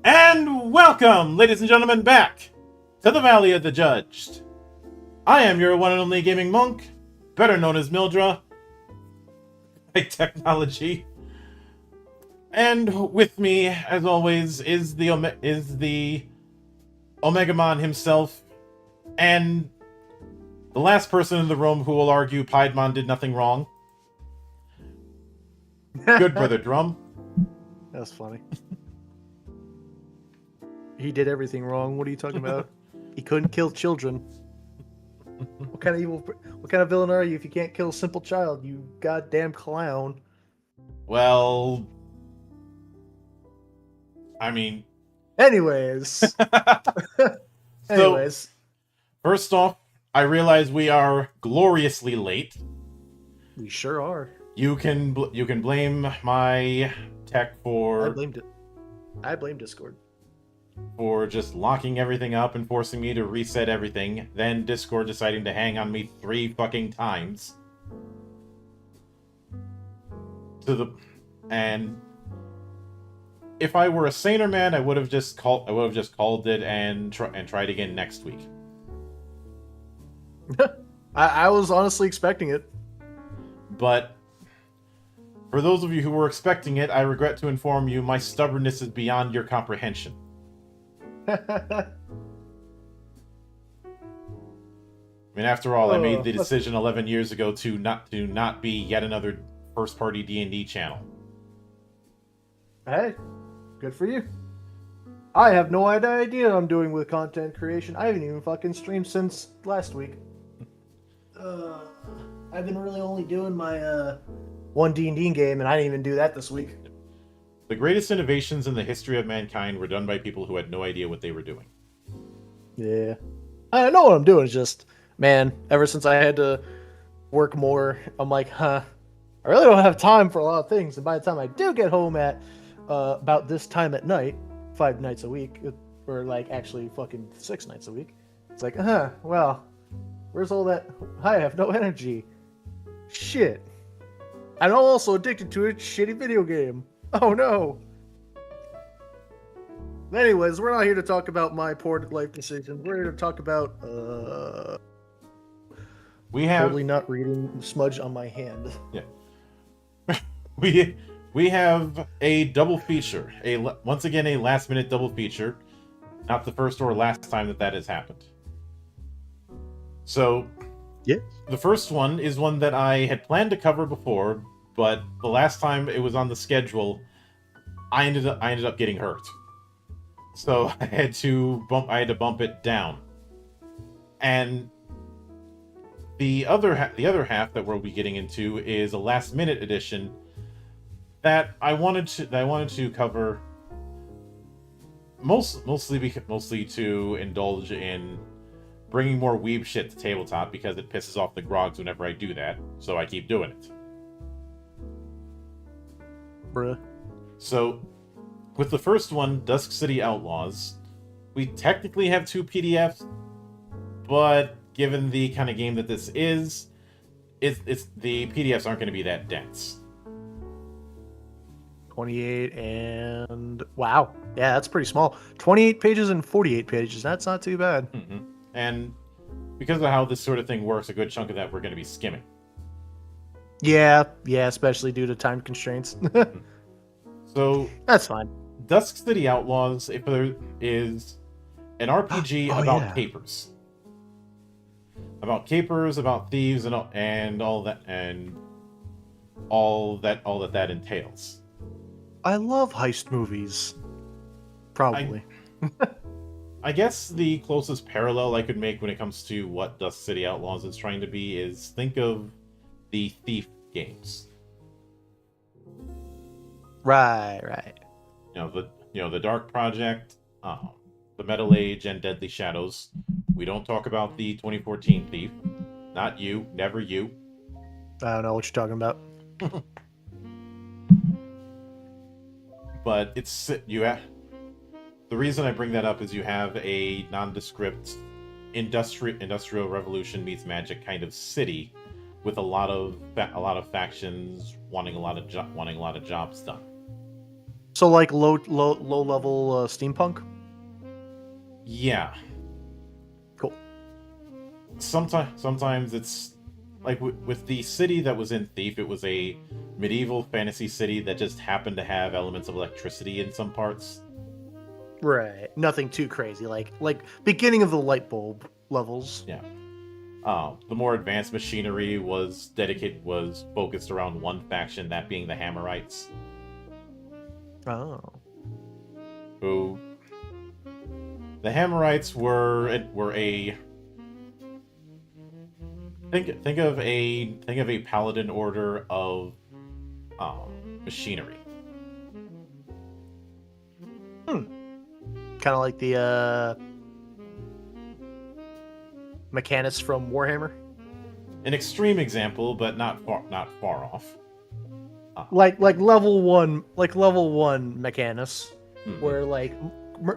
And welcome, ladies and gentlemen, back to the Valley of the Judged. I am your one and only gaming monk, better known as Mildra, by technology. And with me, as always, is the Omegamon himself, and the last person in the room who will argue Piedmon did nothing wrong. Good brother Drum. That's funny. He did everything wrong. What are you talking about? He couldn't kill children. What kind of villain are you if you can't kill a simple child, you goddamn clown? Well, I mean... Anyways. So, first off, I realize we are gloriously late. We sure are. You can blame my tech for... I blame Discord. For just locking everything up and forcing me to reset everything, then Discord deciding to hang on me 3 fucking times. And if I were a saner man, I would have just called it and tried again next week. I was honestly expecting it. But for those of you who were expecting it, I regret to inform you my stubbornness is beyond your comprehension. I mean, after all, I made the decision 11 years ago to not be yet another first-party D&D channel. Hey, good for you. I have no idea what I'm doing with content creation. I haven't even fucking streamed since last week. I've been really only doing my one D&D game, and I didn't even do that this week. The greatest innovations in the history of mankind were done by people who had no idea what they were doing. Yeah. I know what I'm doing. It's just, man, ever since I had to work more, I'm like, I really don't have time for a lot of things. And by the time I do get home at about this time at night, 5 nights a week, or like actually fucking 6 nights a week, it's like, well, where's all that? I have no energy. Shit. I'm also addicted to a shitty video game. Oh no. Anyways, we're not here to talk about my poor life decisions. We're here to talk about we have totally not reading smudge on my hand. Yeah. we have a double feature. Once again a last minute double feature. Not the first or last time that has happened. So, yeah. The first one is one that I had planned to cover before, but the last time it was on the schedule, I ended up getting hurt. So I had to bump it down. And The other half that we'll be getting into is a last minute edition that I wanted to cover mostly to indulge in bringing more weeb shit to tabletop because it pisses off the grogs whenever I do that, so I keep doing it. Bruh. So, with the first one, Dusk City Outlaws, we technically have 2 PDFs, but given the kind of game that this is, it's the PDFs aren't going to be that dense. 28 and wow, yeah, that's pretty small. 28 pages and 48 pages. That's not too bad. Mm-hmm. And because of how this sort of thing works, a good chunk of that we're going to be skimming. Yeah, especially due to time constraints. So that's fine. Dusk City Outlaws, if there is an RPG about capers. About capers, about thieves, and all that entails. I love heist movies. Probably. I guess the closest parallel I could make when it comes to what Dusk City Outlaws is trying to be is think of the Thief games. Right. The Dark Project, the Metal Age, and Deadly Shadows. We don't talk about the 2014 Thief. Not you, never you. I don't know what you're talking about. But the reason I bring that up is you have a nondescript industrial revolution meets magic kind of city with a lot of factions wanting a lot of jobs done. So like low level steampunk. Yeah. Cool. Sometimes it's like with the city that was in Thief, it was a medieval fantasy city that just happened to have elements of electricity in some parts. Right. Nothing too crazy. Like beginning of the light bulb levels. Yeah. The more advanced machinery was focused around one faction, that being the Hammerites. Oh. Who the Hammerites were a think of a paladin order of machinery. Kind of like the mechanics from Warhammer. An extreme example, but not far off. Like level one Mechanus, where like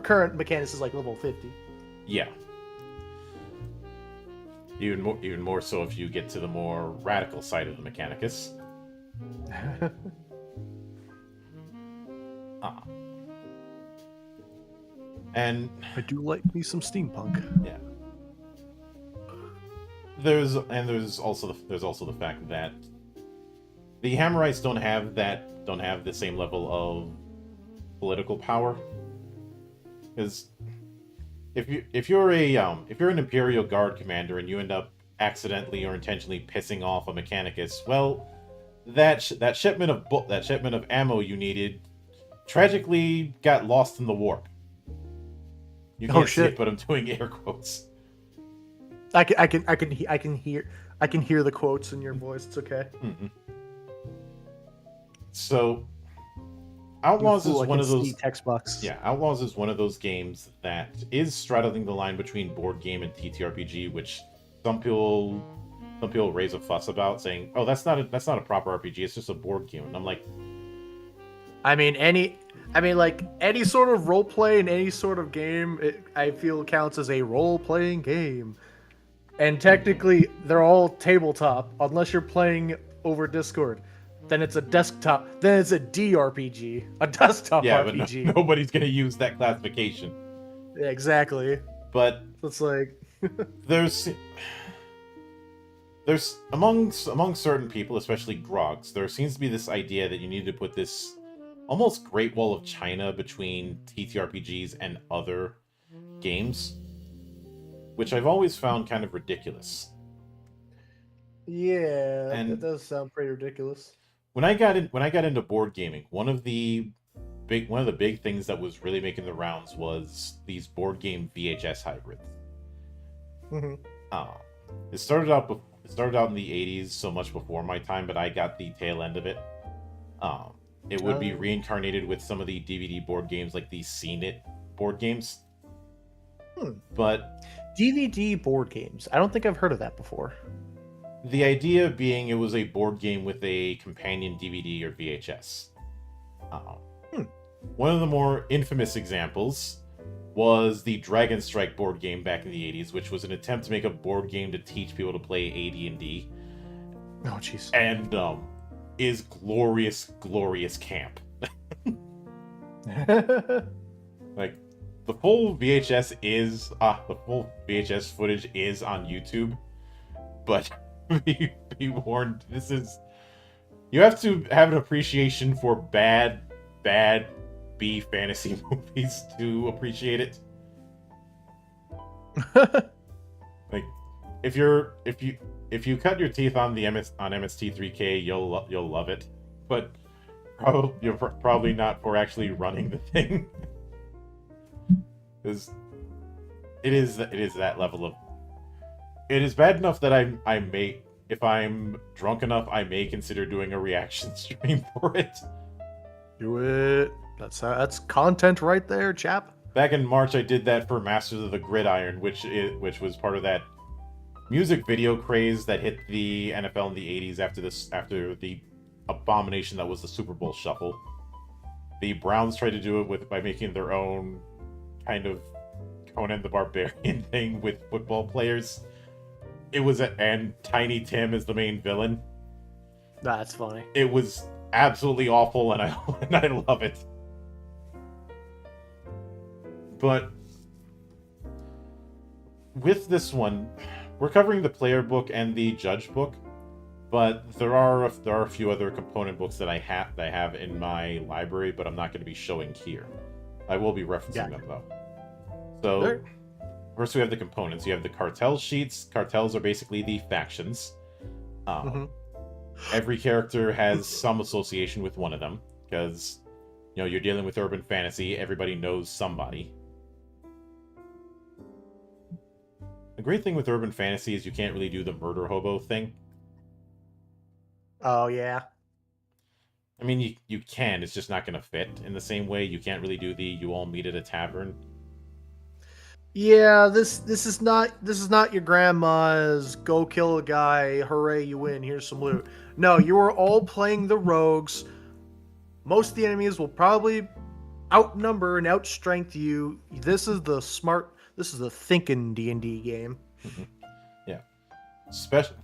current Mechanus is like level 50. Yeah. Even more so if you get to the more radical side of the Mechanicus. And I do like me some steampunk. Yeah. There's also the fact that the Hammerites don't have the same level of political power. Because if you're an Imperial Guard commander and you end up accidentally or intentionally pissing off a Mechanicus, well, that shipment of ammo you needed tragically got lost in the warp. You can't see it, but I'm doing air quotes. I can hear the quotes in your voice. It's okay. Mm-hmm. So, Outlaws is one of those text box. Yeah, Outlaws is one of those games that is straddling the line between board game and TTRPG, which some people raise a fuss about, saying, "Oh, that's not a proper RPG. It's just a board game." And I'm like, like any sort of role play in any sort of game, I feel counts as a role playing game. And technically, they're all tabletop, unless you're playing over Discord. Then it's a desktop. Then it's a DRPG, a desktop RPG. But nobody's gonna use that classification. Yeah, exactly. But it's like there's among certain people, especially grogs, there seems to be this idea that you need to put this almost Great Wall of China between TTRPGs and other games, which I've always found kind of ridiculous. Yeah, that does sound pretty ridiculous. When I got into board gaming, one of the big things that was really making the rounds was these board game VHS hybrids. Mm-hmm. It started out it started out in the 80s, so much before my time, but I got the tail end of it. Um, it would be reincarnated with some of the DVD board games, like the Scene It board games. But DVD board games. I don't think I've heard of that before. the idea being it was a board game with a companion DVD or VHS. One of the more infamous examples was the Dragon Strike board game back in the 80s, which was an attempt to make a board game to teach people to play AD&D. Oh, jeez. And is glorious, glorious camp. Like, the full VHS footage is on YouTube, but be warned, you have to have an appreciation for bad B fantasy movies to appreciate it. Like, if you cut your teeth on MST3K, you'll love it, but you're probably not for actually running the thing, because it is that level of. It is bad enough that I may, if I'm drunk enough, I may consider doing a reaction stream for it. Do it. That's content right there, chap. Back in March, I did that for Masters of the Gridiron, which was part of that music video craze that hit the NFL in the 80s after the abomination that was the Super Bowl Shuffle. The Browns tried to do it by making their own kind of Conan the Barbarian thing with football players. And Tiny Tim is the main villain. That's funny. It was absolutely awful, and I love it. But with this one, we're covering the player book and the judge book, but there are a few other component books that I have in my library, but I'm not going to be showing here. I will be referencing them though. So first we have the components. You have the cartel sheets. Cartels are basically the factions. Every character has some association with one of them, because you're dealing with urban fantasy. Everybody knows somebody. The great thing with urban fantasy is you can't really do the murder hobo thing. Oh, yeah. I mean, you can. It's just not going to fit in the same way. You can't really do the you all meet at a tavern. Yeah, this is not your grandma's go kill a guy, hooray, you win, here's some loot. No, you are all playing the rogues. Most of the enemies will probably outnumber and outstrength you. This is the thinking D&D game. Mm-hmm. Yeah.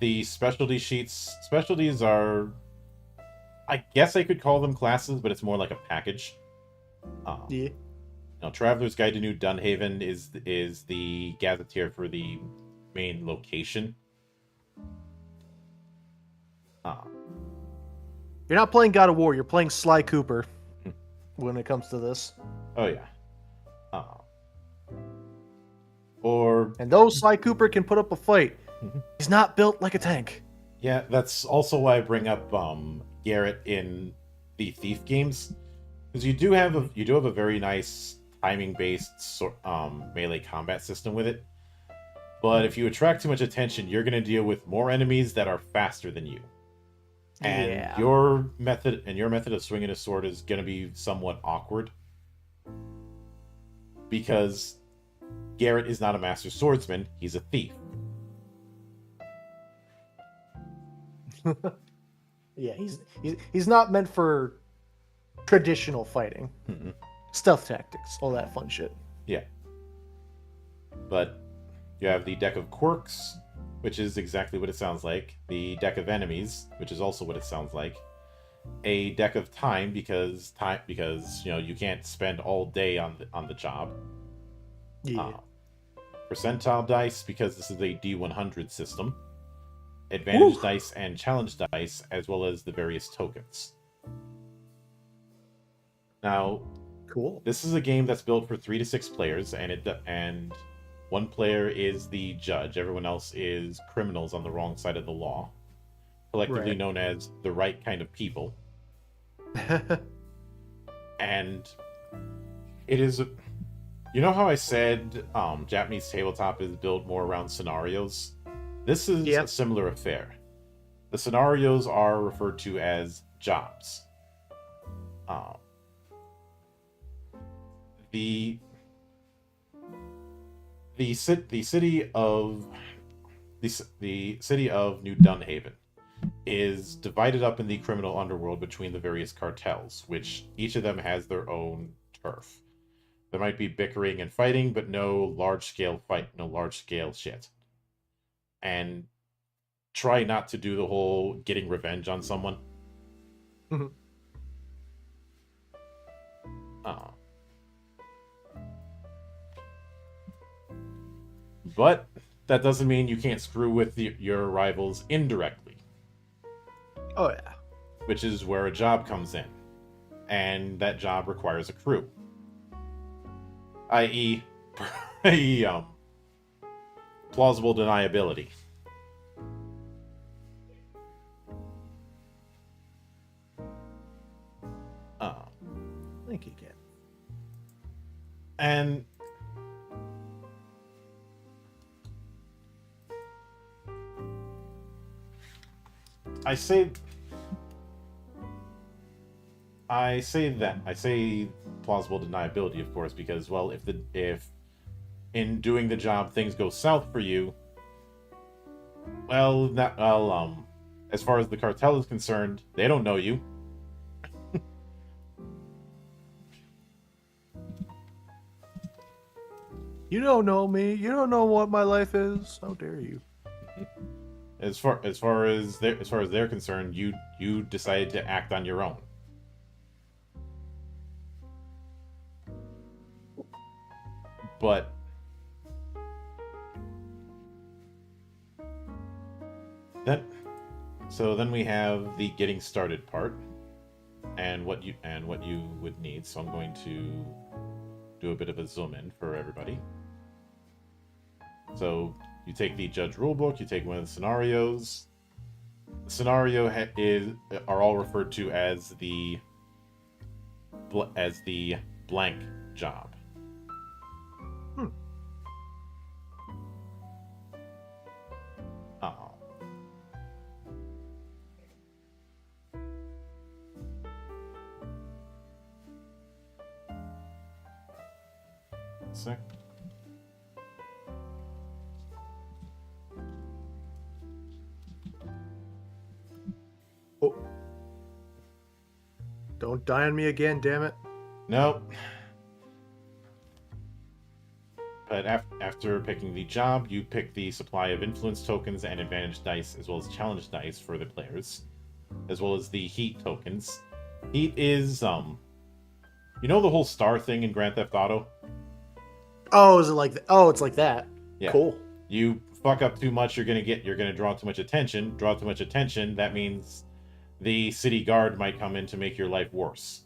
The specialty sheets. Specialties are, I guess I could call them classes, but it's more like a package. Yeah. Traveler's Guide to New Dunhaven is the gazetteer for the main location. You're not playing God of War, you're playing Sly Cooper when it comes to this. Oh, yeah. And though Sly Cooper can put up a fight, he's not built like a tank. Yeah, that's also why I bring up Garrett in the Thief games, because you do have a very nice timing-based melee combat system with it. But if you attract too much attention, you're going to deal with more enemies that are faster than you. And your method of swinging a sword is going to be somewhat awkward, because Garrett is not a master swordsman, he's a thief. Yeah, he's not meant for traditional fighting. Stealth tactics, all that fun shit. Yeah. But you have the deck of quirks, which is exactly what it sounds like. The deck of enemies, which is also what it sounds like. A deck of time because you can't spend all day on the job. Yeah. Percentile dice, because this is a D100 system. Advantage dice and challenge dice, as well as the various tokens. Now, cool. This is a game that's built for 3 to 6 players, and one player is the judge. Everyone else is criminals on the wrong side of the law, collectively known as the right kind of people. And it is, how I said Japanese tabletop is built more around scenarios? This is a Yep. similar affair. The scenarios are referred to as jobs. Uh, the the city of the city of New Dunhaven is divided up in the criminal underworld between the various cartels, which each of them has their own turf. There might be bickering and fighting, but no large scale shit. And try not to do the whole getting revenge on someone. Mhm. Uh, but that doesn't mean you can't screw with your rivals indirectly, Oh yeah. which is where a job comes in. And that job requires a crew, i.e., i.e., plausible deniability. Thank you, Ken. And I say plausible deniability, of course, because well, if in doing the job things go south for you, well, as far as the cartel is concerned, they don't know you. You don't know me. You don't know what my life is. How dare you? As far as they're concerned, you decided to act on your own. But then we have the getting started part, and what you would need. So I'm going to do a bit of a zoom in for everybody. So you take the judge rulebook, you take one of the scenarios. The scenario are all referred to as the blank job. Oh. Sec. Oh. Don't die on me again, damn it. Nope. But after picking the job, you pick the supply of influence tokens and advantage dice, as well as challenge dice for the players, as well as the heat tokens. Heat is you know the whole star thing in Grand Theft Auto? Oh, is it like oh, it's like that. Yeah. Cool. You fuck up too much, you're gonna draw too much attention. Draw too much attention, that means the city guard might come in to make your life worse.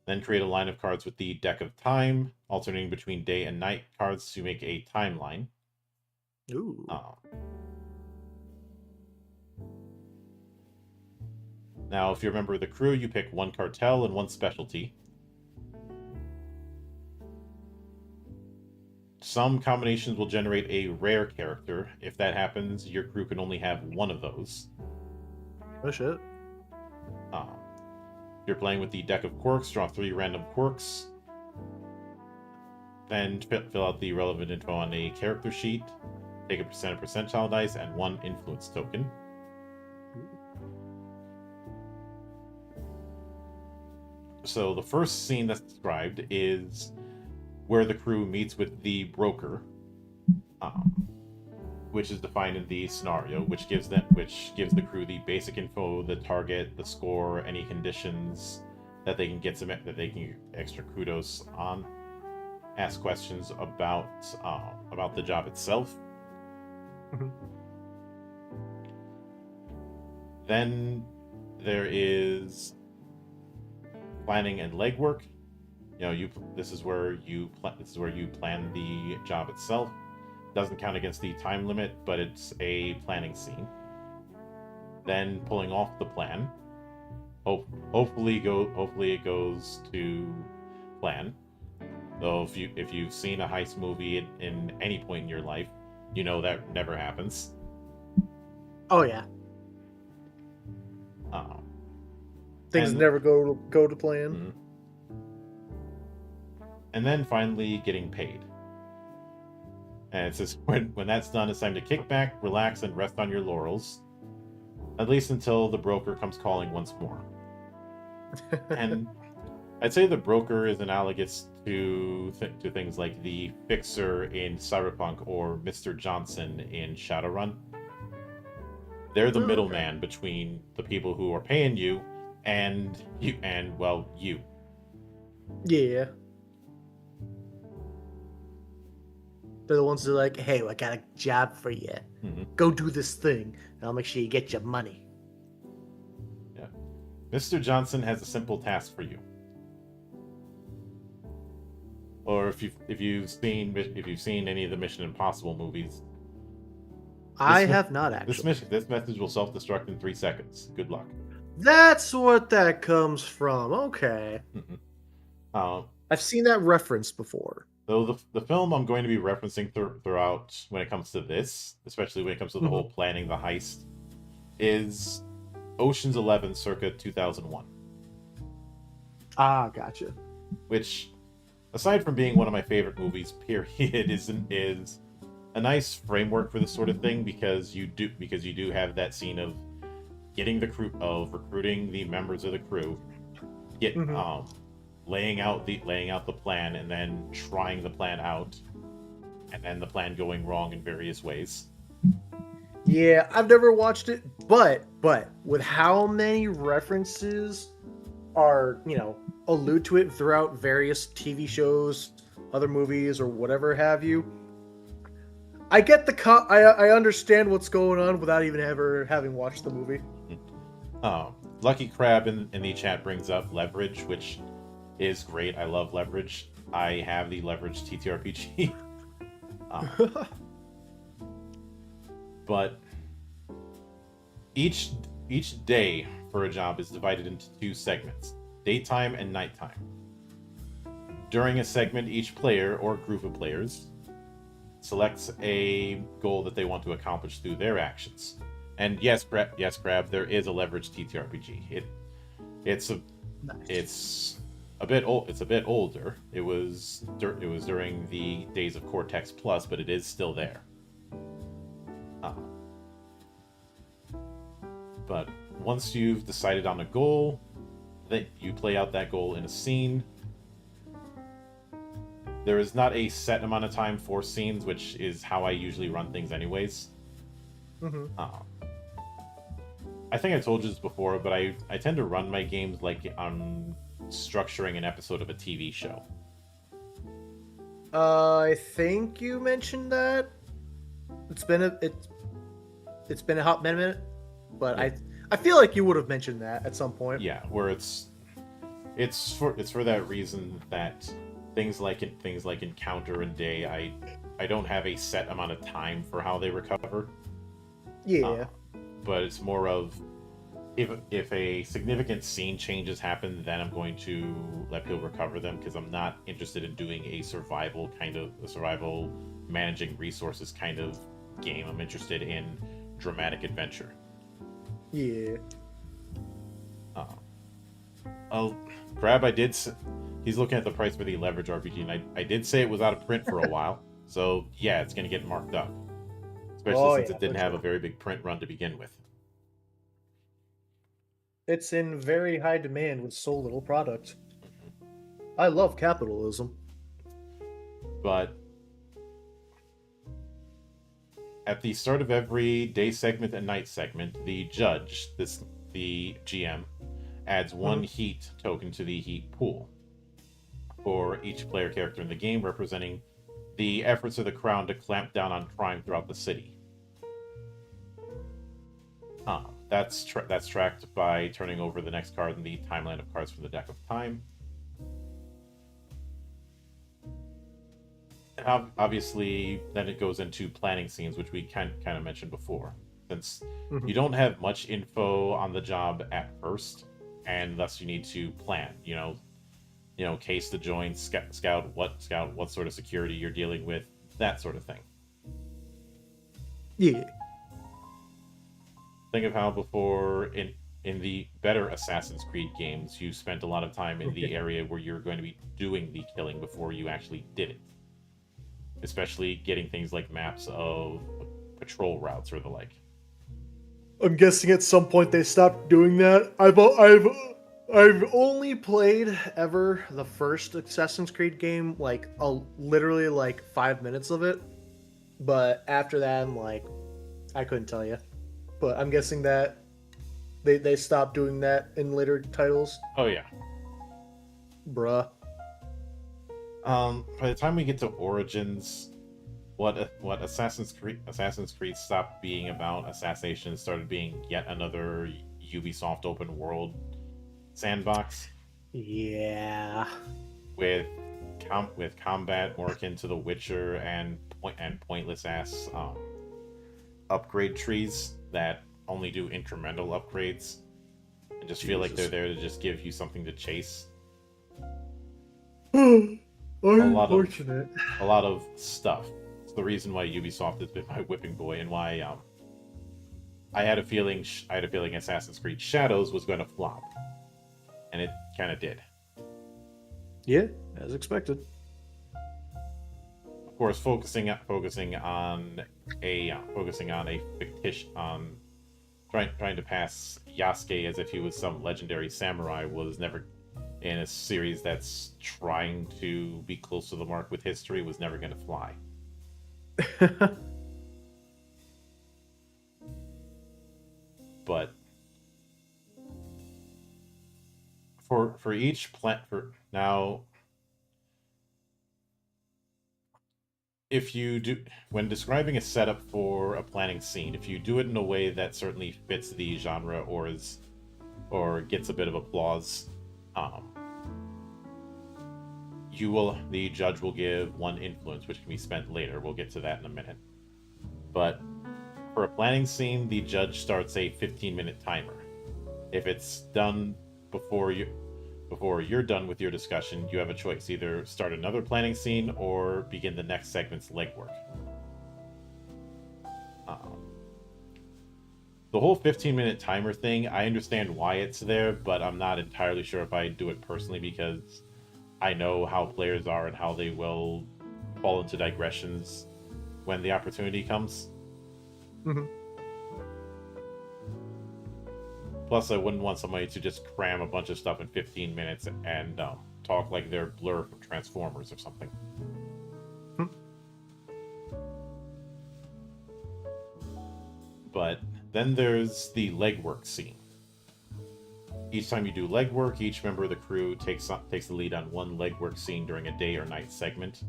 Then create a line of cards with the deck of time, alternating between day and night cards to make a timeline. Ooh. Now, if you're a member of the crew, you pick one cartel and one specialty. Some combinations will generate a rare character. If that happens, your crew can only have one of those. Oh shit. If you're playing with the deck of quirks, draw 3 random quirks. Then fill out the relevant info on a character sheet. Take a percentile dice and 1 influence token. So the first scene that's described is where the crew meets with the broker, which is defined in the scenario, which gives the crew the basic info, the target, the score, any conditions that they can get extra kudos on. Ask questions about the job itself. Mhm. Then there is planning and legwork. This is where you plan the job itself. Doesn't count against the time limit, but it's a planning scene. Then pulling off the plan. Hopefully it goes to plan. So if you've seen a heist movie in any point in your life, you know that never happens. Oh yeah, Uh, things and never go to plan. mhm. And then finally getting paid. And it says when that's done, it's time to kick back, relax, and rest on your laurels. At least until the broker comes calling once more. And I'd say the broker is analogous to things like the Fixer in Cyberpunk or Mr. Johnson in Shadowrun. They're the Oh, okay. middleman between the people who are paying you and you. Yeah. They're the ones that are like, hey, I got a job for you. Mm-hmm. Go do this thing, and I'll make sure you get your money. Yeah. Mr. Johnson has a simple task for you. Or if you've seen any of the Mission Impossible movies, I have not actually. this message will self-destruct in 3 seconds. Good luck. That's what that comes from. Okay. Mm-hmm. I've seen that reference before. So the film I'm going to be referencing throughout when it comes to this, especially when it comes to the whole planning the heist, is Ocean's 11 circa 2001. Ah, gotcha. Which, aside from being one of my favorite movies, period, is a nice framework for this sort of thing because you do have that scene of getting the crew of recruiting the members of the crew, laying out the plan and then trying the plan out, and then the plan going wrong in various ways. Yeah, I've never watched it, but with how many references are, allude to it throughout various TV shows, other movies, or whatever have you, I get I understand what's going on without even ever having watched the movie. Lucky Crab in the chat brings up Leverage, which is great. I love Leverage. I have the Leverage TTRPG. But each day for a job is divided into 2 segments, daytime and nighttime. During a segment, each player or group of players selects a goal that they want to accomplish through their actions. And yes, Crab, there is a Leverage TTRPG. It's a bit old. It's a bit older. It was during the days of Cortex Plus, but it is still there. But once you've decided on a goal, that you play out that goal in a scene. There is not a set amount of time for scenes, which is how I usually run things anyways. I think I told you this before, but I tend to run my games like I'm structuring an episode of a TV show. I think you mentioned that. It's been a hot minute, but Yeah. I feel like you would have mentioned that at some point. Yeah, where it's for that reason that things like Encounter and Day, I don't have a set amount of time for how they recover. Yeah. But it's more of if a significant scene changes happen, then I'm going to let people recover them because I'm not interested in doing a survival managing resources kind of game. I'm interested in dramatic adventure. Yeah. Crab, he's looking at the price for the Leverage RPG, and I did say it was out of print for a while. So yeah, it's going to get marked up. Especially since it didn't have a very big print run to begin with. It's in very high demand with so little product. I love capitalism. But at the start of every day segment and night segment, the the GM, adds 1 heat token to the heat pool for each player character in the game, representing the efforts of the Crown to clamp down on crime throughout the city. That's tracked by turning over the next card in the timeline of cards from the deck of time. And obviously, then it goes into planning scenes, which we kind of mentioned before. Since you don't have much info on the job at first, and thus you need to plan. case to join, scout what sort of security you're dealing with, that sort of thing. Yeah. Think of how before in the better Assassin's Creed games, you spent a lot of time in the area where you're going to be doing the killing before you actually did it. Especially getting things like maps of patrol routes or the like. I'm guessing at some point they stopped doing that. I've only played ever the first Assassin's Creed game, like literally like 5 minutes of it. But after that, I'm like, I couldn't tell you. But I'm guessing that they stopped doing that in later titles. Oh yeah. Bruh. By the time we get to Origins, what Assassin's Creed stopped being about assassination and started being yet another Ubisoft open world sandbox. Yeah. With combat more akin to The Witcher and pointless ass upgrade trees that only do incremental upgrades and just feel like they're there to just give you something to chase. Unfortunate. A lot of stuff. It's the reason why Ubisoft has been my whipping boy and why I had a feeling Assassin's Creed Shadows was going to flop, and it kind of did. Yeah, as expected. Of course, focusing on a fictitious trying to pass Yasuke as if he was some legendary samurai was never, in a series that's trying to be close to the mark with history, was never going to fly. But for each now, if you do, when describing a setup for a planning scene, if you do it in a way that certainly fits the genre or gets a bit of applause, the judge will give one influence, which can be spent later. We'll get to that in a minute. But for a planning scene, the judge starts a 15-minute timer. If it's done before you're done with your discussion, you have a choice: either start another planning scene or begin the next segment's legwork. The whole 15-minute timer thing, I understand why it's there, but I'm not entirely sure if I do it personally, because I know how players are and how they will fall into digressions when the opportunity comes. Mm-hmm. Plus, I wouldn't want somebody to just cram a bunch of stuff in 15 minutes and talk like they're Blur from Transformers or something. But then there's the legwork scene. Each time you do legwork, each member of the crew takes the lead on one legwork scene during a day or night segment.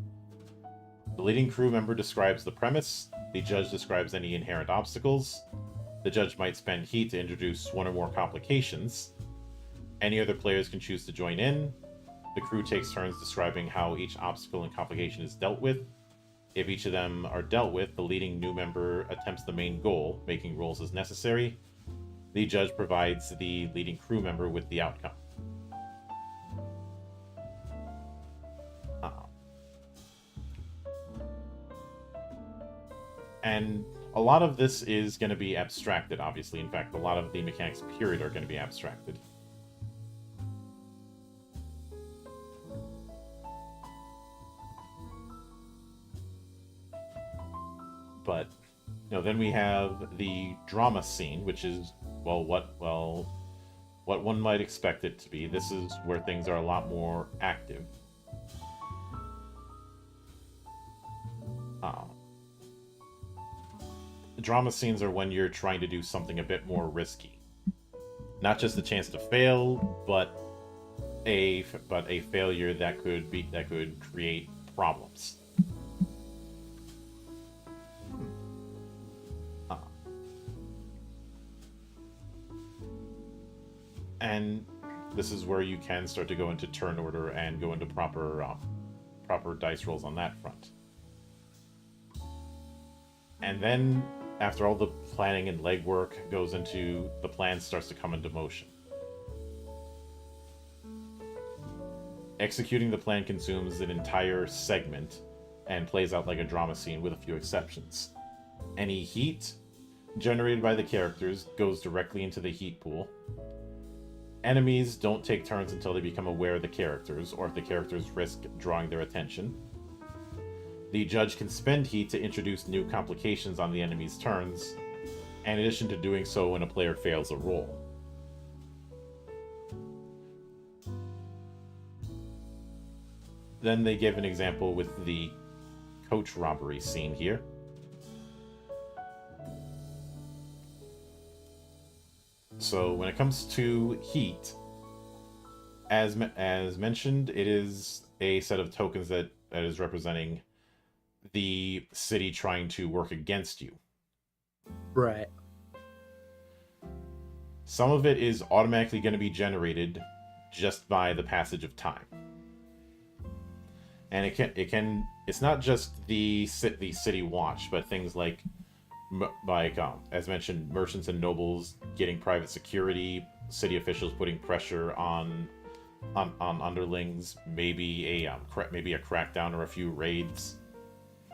The leading crew member describes the premise, the judge describes any inherent obstacles, the judge might spend heat to introduce one or more complications, any other players can choose to join in, the crew takes turns describing how each obstacle and complication is dealt with. If each of them are dealt with, the leading new member attempts the main goal, making rolls as necessary. The judge provides the leading crew member with the outcome. And a lot of this is going to be abstracted, obviously. In fact, a lot of the mechanics, period, are going to be abstracted. But, then we have the drama scene, which is, what one might expect it to be. This is where things are a lot more active. The drama scenes are when you're trying to do something a bit more risky. Not just a chance to fail, but a failure that could create problems. And this is where you can start to go into turn order and go into proper dice rolls on that front. And then, after all the planning and legwork goes into, the plan starts to come into motion. Executing the plan consumes an entire segment and plays out like a drama scene with a few exceptions. Any heat generated by the characters goes directly into the heat pool. Enemies don't take turns until they become aware of the characters, or if the characters risk drawing their attention. The judge can spend heat to introduce new complications on the enemy's turns, in addition to doing so when a player fails a roll. Then they give an example with the coach robbery scene here. So when it comes to heat, as mentioned, it is a set of tokens that is representing the city trying to work against you. Right. Some of it is automatically going to be generated just by the passage of time. And it's not just the city watch, but things like as mentioned, merchants and nobles getting private security, city officials putting pressure on underlings, maybe a crackdown or a few raids,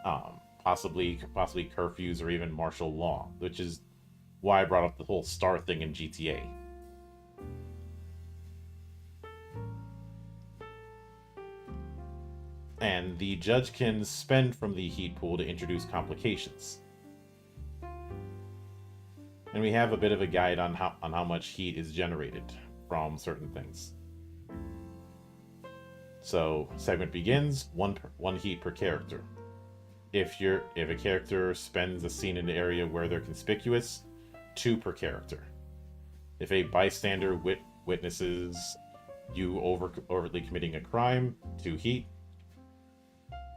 possibly curfews or even martial law, which is why I brought up the whole star thing in GTA. And the judge can spend from the heat pool to introduce complications. And we have a bit of a guide on how much heat is generated from certain things. So, segment begins, one heat per character. If a character spends a scene in an area where they're conspicuous, 2 per character. If a bystander witnesses you overtly committing a crime, 2 heat.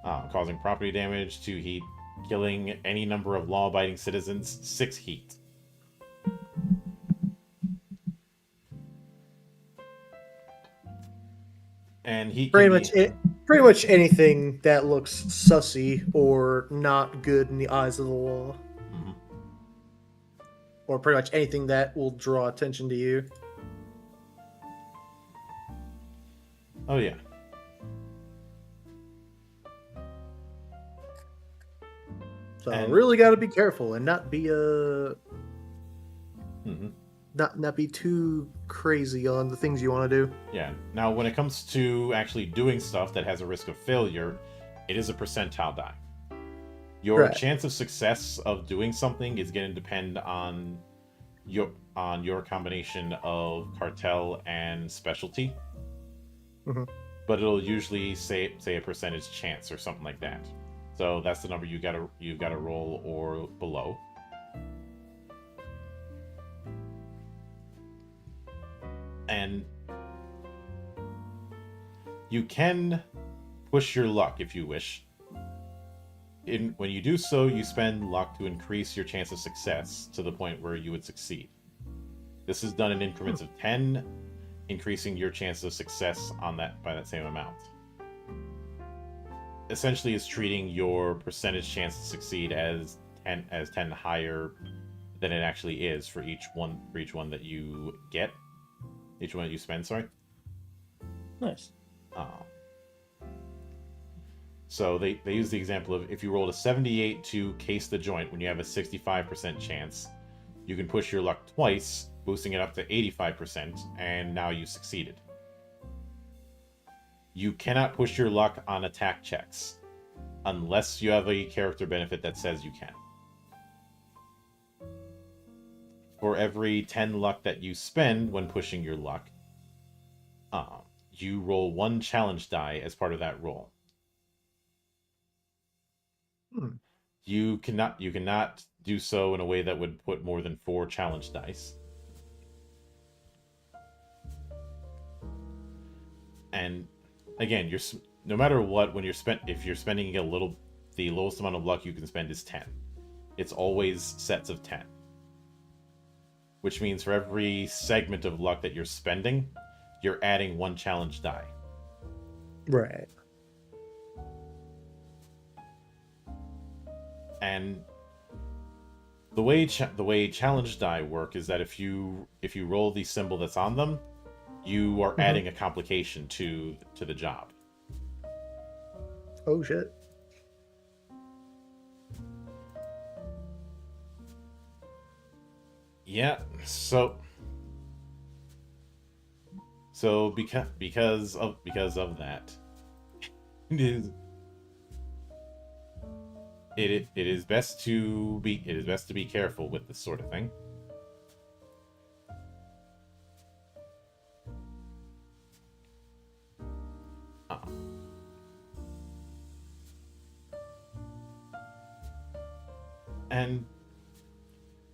Causing property damage, 2 heat. Killing any number of law-abiding citizens, 6 heat. And heat pretty much anything that looks sussy or not good in the eyes of the law. Mm-hmm. Or pretty much anything that will draw attention to you. Oh yeah. So really got to be careful and not be not be too crazy on the things you want to do. Yeah. Now, when it comes to actually doing stuff that has a risk of failure, it is a percentile die. Your chance of success of doing something is going to depend on your combination of cartel and specialty. Mm-hmm. But it'll usually say a percentage chance or something like that. So that's the number you've got to roll or below. And you can push your luck if you wish. When you do so, you spend luck to increase your chance of success to the point where you would succeed. This is done in increments of 10, increasing your chance of success on that by that same amount. Essentially, it's treating your percentage chance to succeed as 10 higher than it actually is for each one that you get. Each one that you spend, sorry. Nice. So they use the example of if you rolled a 78 to case the joint when you have a 65% chance, you can push your luck twice, boosting it up to 85%, and now you succeeded. You cannot push your luck on attack checks, unless you have a character benefit that says you can. For every 10 luck that you spend when pushing your luck, you roll 1 challenge die as part of that roll. You cannot do so in a way that would put more than 4 challenge dice. And again, no matter what, if you're spending the lowest amount of luck you can spend is 10. It's always sets of 10. Which means for every segment of luck that you're spending, you're adding 1 challenge die. Right. And the way challenge die work is that if you roll the symbol that's on them, you are adding a complication to the job. Oh shit. Yeah, so because of that, it is it is best to be careful with this sort of thing. And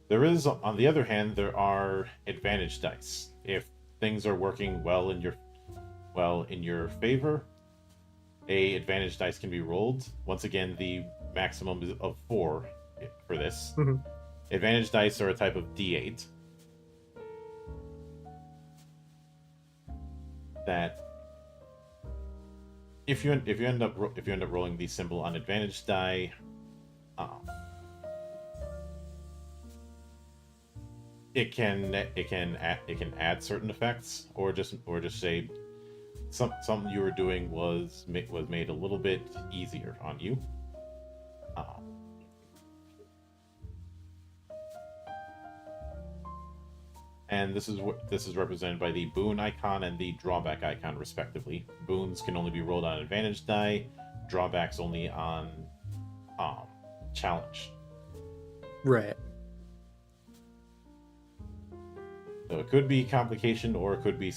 there is, on the other hand, there are advantage dice. If things are working well in your favor, a advantage dice can be rolled. Once again, the maximum is of 4 for this. Advantage dice are a type of D8 that if you end up rolling the symbol on advantage die, it can add certain effects, or just say something you were doing was made a little bit easier on you. And this is represented by the boon icon and the drawback icon, respectively. Boons can only be rolled on advantage die, drawbacks only on challenge. Right. So it could be complication, or it could be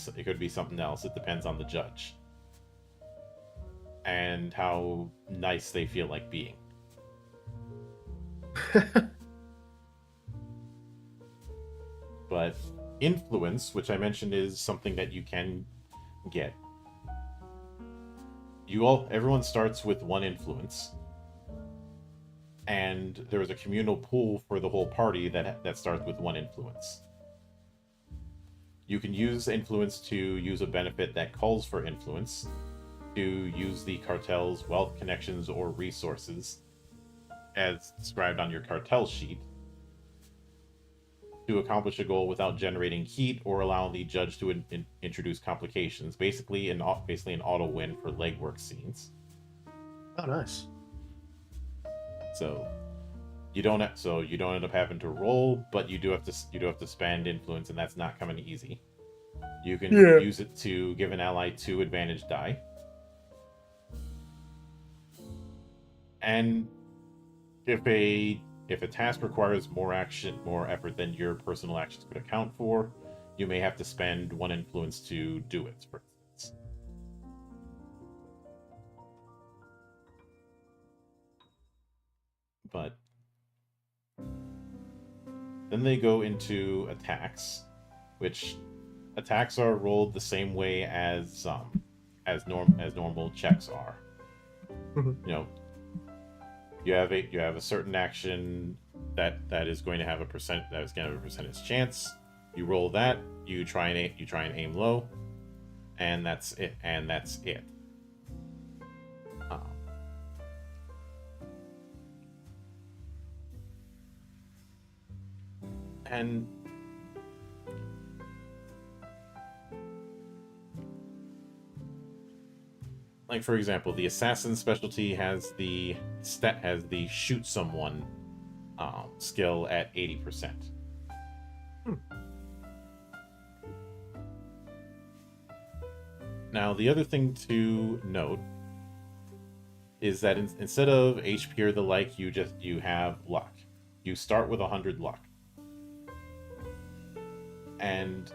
something else. It depends on the judge and how nice they feel like being. But influence, which I mentioned, is something that you can get. Everyone starts with 1 influence, and there is a communal pool for the whole party that starts with 1 influence. You can use influence to use a benefit that calls for influence, to use the cartel's wealth, connections, or resources, as described on your cartel sheet, to accomplish a goal without generating heat or allowing the judge to introduce complications. Basically an auto win for legwork scenes. Oh, nice. So you don't end up having to roll, but you do have to spend influence, and that's not coming easy. You can use it to give an ally 2 advantage die. And if a task requires more effort than your personal actions could account for, you may have to spend 1 influence to do it, for instance. But then they go into attacks, which attacks are rolled the same way as normal checks are. You have a certain action that is going to have a percentage chance. You roll that. You try and aim low, and that's it. And like, for example, the assassin specialty has the shoot someone skill at 80%. Now, the other thing to note is that instead of HP or the like, you have luck. You start with 100 luck, and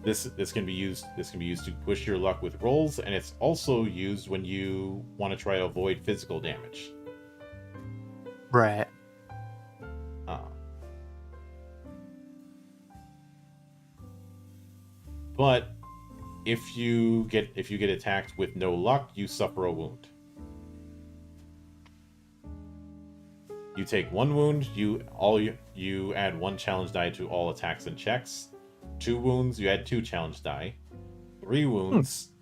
this can be used to push your luck with rolls, and it's also used when you want to try to avoid physical damage. Right. But if you get attacked with no luck, you suffer a wound. You take 1 wound. You add 1 challenge die to all attacks and checks. 2 wounds, you add 2 challenge die. 3 wounds,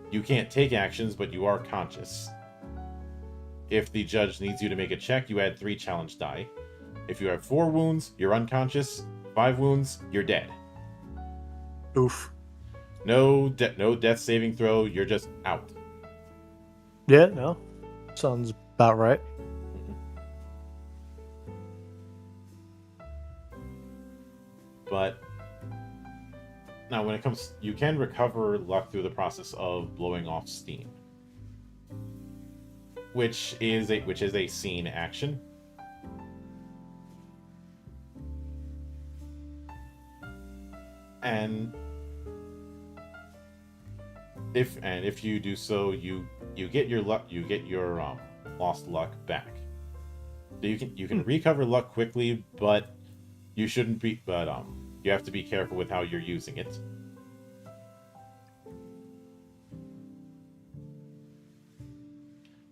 you can't take actions, but you are conscious. If the judge needs you to make a check, you add 3 challenge die. If you have 4 wounds, you're unconscious. 5 wounds, you're dead. Oof. No death saving throw. You're just out. Yeah, no. Sounds about right. But now, when it comes, you can recover luck through the process of blowing off steam, which is a scene action. And if you do so, you get your luck, you get your lost luck back. So you can recover luck quickly, but you shouldn't be. But you have to be careful with how you're using it.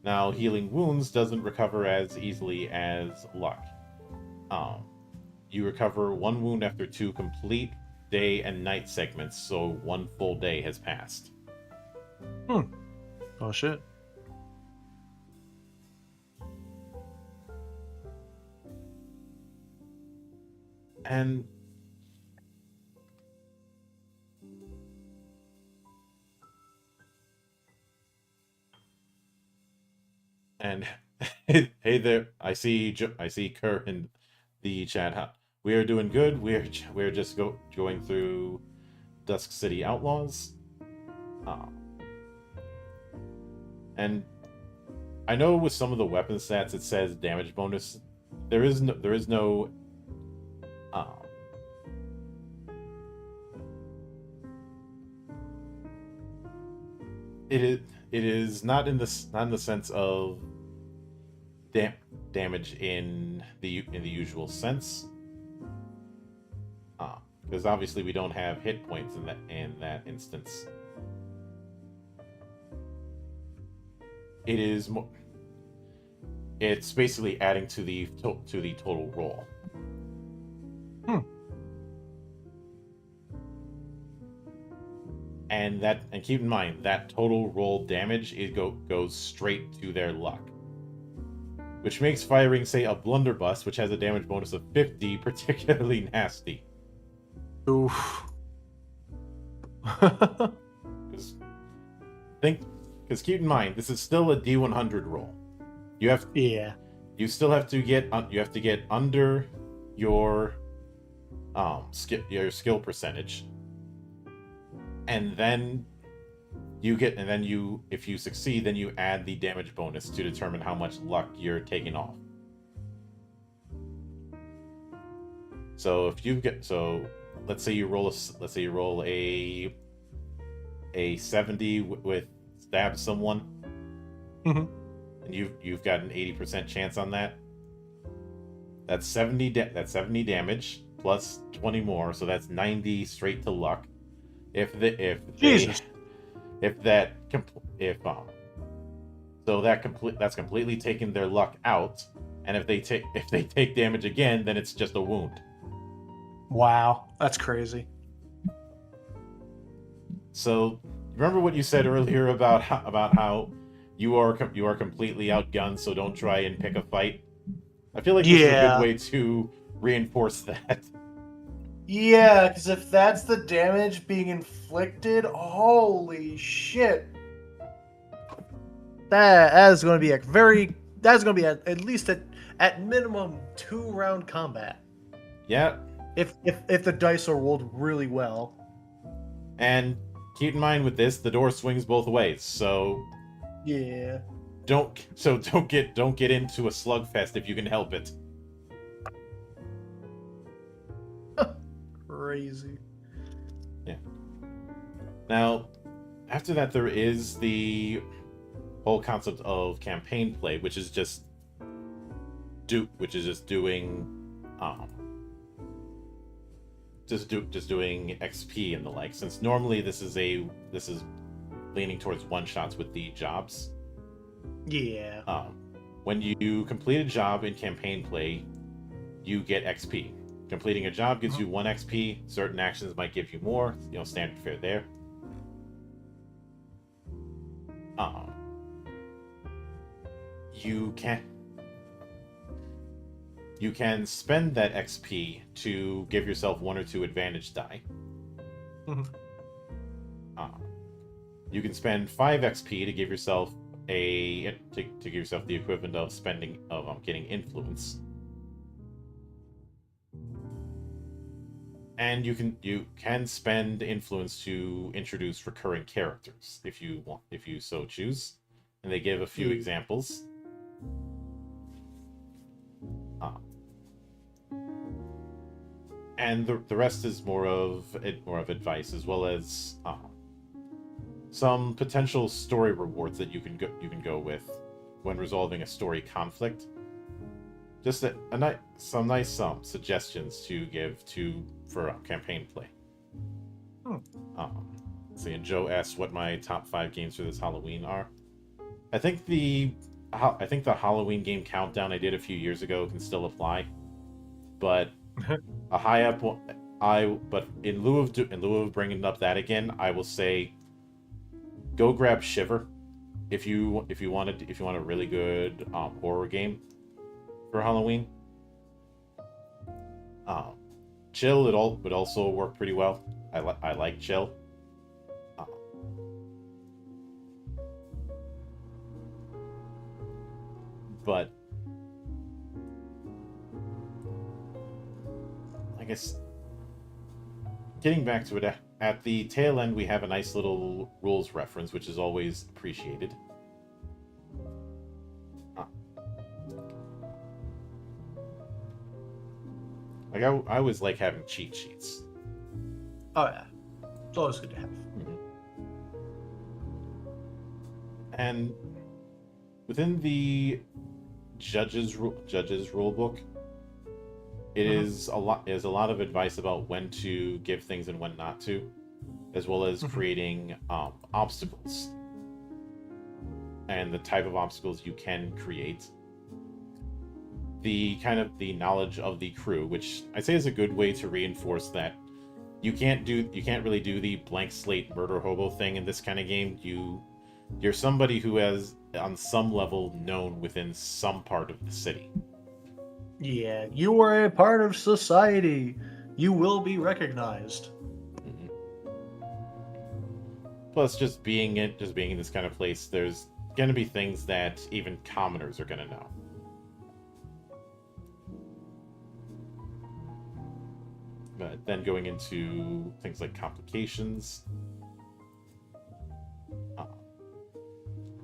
Now, healing wounds doesn't recover as easily as luck. You recover 1 wound after 2 complete day and night segments, so 1 full day has passed. Oh shit. And hey there, I see Kerr in the chat. We are doing good. We're just going through Dusk City Outlaws. And I know with some of the weapon stats it says damage bonus. There is no it is not in the sense of damage in the usual sense. Because obviously we don't have hit points in that instance. It's basically adding to the total roll. And keep in mind that total roll damage goes straight to their luck, which makes firing, say, a blunderbuss, which has a damage bonus of 50, particularly nasty. Oof. Because keep in mind, this is still a D100 roll. You still have to get under your skill percentage, and then if you succeed, then you add the damage bonus to determine how much luck you're taking off. So let's say you roll a 70 with stab someone. Mm-hmm. And you've got an 80% chance on that. That's 70 damage plus 20 more, so that's 90 straight to luck. That's completely taking their luck out, and if they take damage again, then it's just a wound. Wow, that's crazy. So remember what you said earlier about how you are completely outgunned, so don't try and pick a fight. I feel like this is a good way to reinforce that. Yeah, because if that's the damage being inflicted, holy shit. That is going to be that's going to be at least at minimum 2-round combat. Yeah. If the dice are rolled really well. And keep in mind with this, the door swings both ways, so yeah. Don't get into a slugfest if you can help it. Crazy. Yeah. Now, after that, there is the whole concept of campaign play, which is just doing doing XP and the like. Since normally this is leaning towards one shots with the jobs. Yeah. When you complete a job in campaign play, you get XP. Completing a job gives you 1 XP. Certain actions might give you more. Standard fare there. You can spend that XP to give yourself 1 or 2 advantage die. Mhm. Uh, you can spend 5 XP to give yourself to give yourself the equivalent of getting influence. And you can spend influence to introduce recurring characters if you so choose. And they give a few Yeah. examples. Uh, and the rest is more of advice, as well as some potential story rewards that you can go with when resolving a story conflict. Just some nice suggestions to give for campaign play. Hmm. See, and Joe asked what my top 5 games for this Halloween are. I think the Halloween game countdown I did a few years ago can still apply, but a high up one. But in lieu of bringing up that again, I will say, go grab Shiver if you want a really good horror game for Halloween. Chill would also work pretty well. I like Chill. But I guess getting back to it, at the tail end we have a nice little rules reference, which is always appreciated. Like I always like having cheat sheets. Oh yeah, it's always good to have. Mm-hmm. And within the judges rule book, it is a lot of advice about when to give things and when not to, as well as creating obstacles and the type of obstacles you can create. The knowledge of the crew, which I say is a good way to reinforce that you can't really do the blank slate murder hobo thing in this kind of game. You're somebody who has on some level known within some part of the city. Yeah, you are a part of society. You will be recognized. Mm-hmm. Plus, just being in this kind of place, there's going to be things that even commoners are going to know. But then going into things like complications,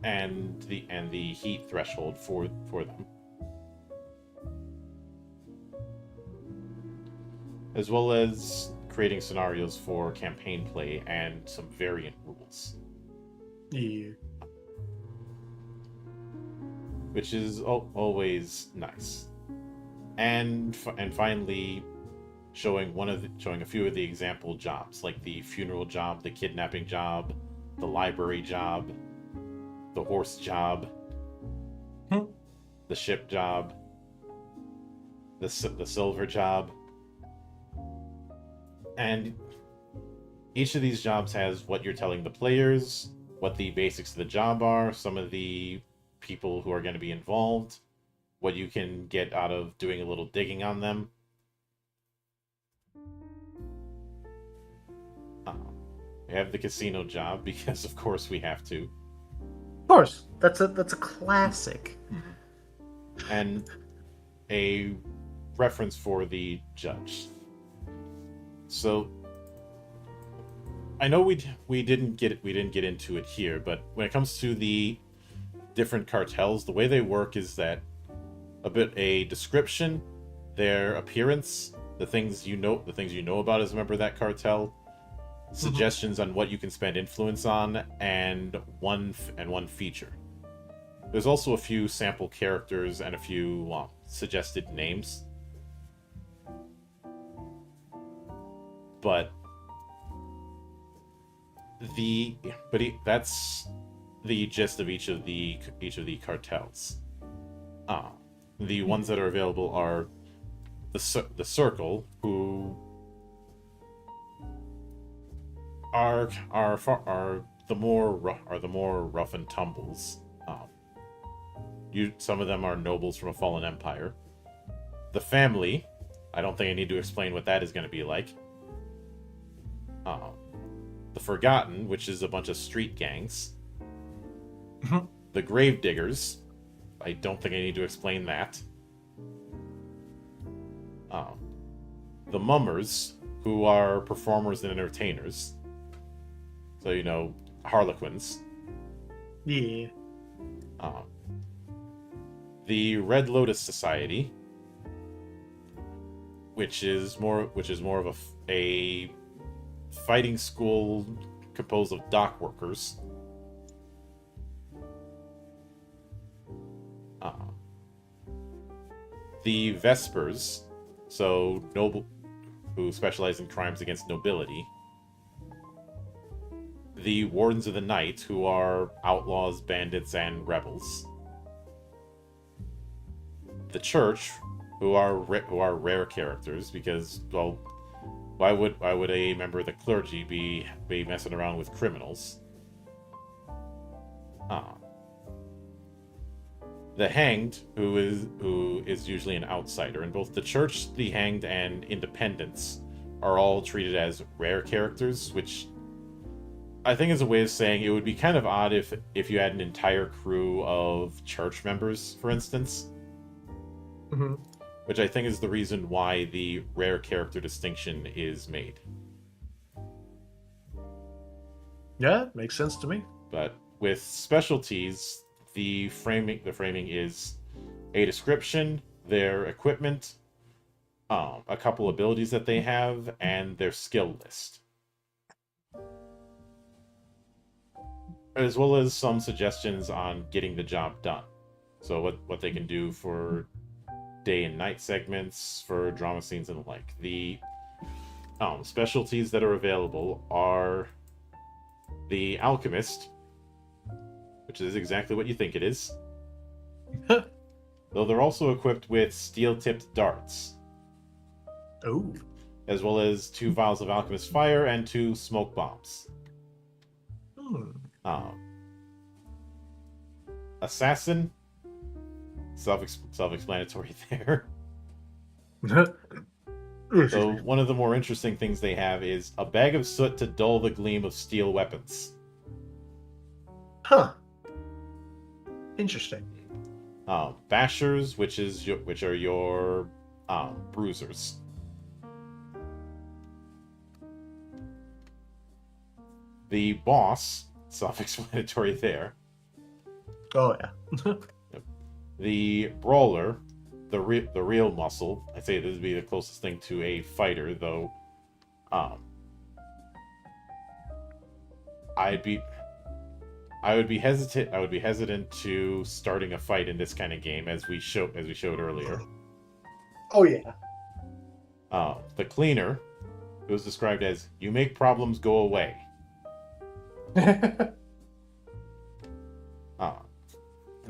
and the heat threshold for them, as well as creating scenarios for campaign play and some variant rules. Yeah. Which is always nice. And finally, showing a few of the example jobs, like the funeral job, the kidnapping job, the library job, the horse job, the ship job, the silver job. And each of these jobs has what you're telling the players, what the basics of the job are, some of the people who are going to be involved, what you can get out of doing a little digging on them. We have the casino job because, of course, we have to. Of course, that's a classic. And a reference for the judge. So I know we didn't get into it here, but when it comes to the different cartels, the way they work is that a description, their appearance, the things you know about as a member of that cartel, suggestions on what you can spend influence on, and one feature. There's also a few sample characters and a few suggested names. But that's the gist of each of the cartels. The ones that are available are the Circle, who are the more rough and tumbles. Some of them are nobles from a fallen empire. The Family, I don't think I need to explain what that is going to be like. the Forgotten, which is a bunch of street gangs. Mhm. The Gravediggers. I don't think I need to explain that. The Mummers, who are performers and entertainers. So, you know, Harlequins. Yeah. The Red Lotus Society, which is more of a fighting school composed of dock workers. The Vespers, so noble, who specialize in crimes against nobility. The Wardens of the Night, who are outlaws, bandits, and rebels. The Church, who are rare characters, because, well, why would a member of the clergy be messing around with criminals? The Hanged, who is usually an outsider, and both the Church, the Hanged, and Independents are all treated as rare characters, which I think is a way of saying it would be kind of odd if you had an entire crew of Church members, for instance. Mm-hmm. Which I think is the reason why the rare character distinction is made. Yeah, makes sense to me. But with specialties, the framing is a description, their equipment, a couple abilities that they have, and their skill list. As well as some suggestions on getting the job done. So what they can do for day and night segments, for drama scenes and the like. The specialties that are available are the Alchemist, which is exactly what you think it is. Though they're also equipped with steel-tipped darts. Oh. As well as 2 vials of Alchemist Fire and 2 smoke bombs. Assassin, self-explanatory there. So one of the more interesting things they have is a bag of soot to dull the gleam of steel weapons. Huh. Interesting. Bashers, which are your bruisers. The boss, self-explanatory there. Oh yeah. The brawler, the real muscle. I'd say this would be the closest thing to a fighter, though. I would be hesitant to starting a fight in this kind of game, as we showed earlier. Oh yeah. The cleaner, who was described as "you make problems go away."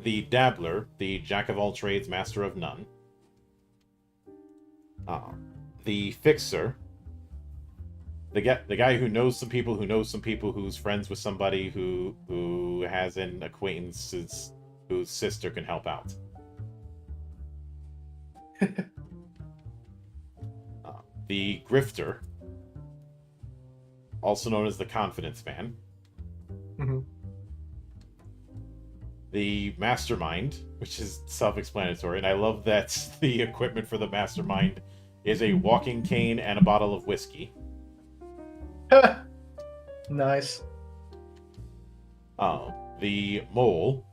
The dabbler, the jack of all trades, master of none. The fixer, the guy who knows some people who's friends with somebody who has an acquaintance whose sister can help out. The grifter, also known as the confidence man. Mm-hmm. The mastermind, which is self-explanatory, and I love that the equipment for the mastermind is a walking cane and a bottle of whiskey. Nice. The mole,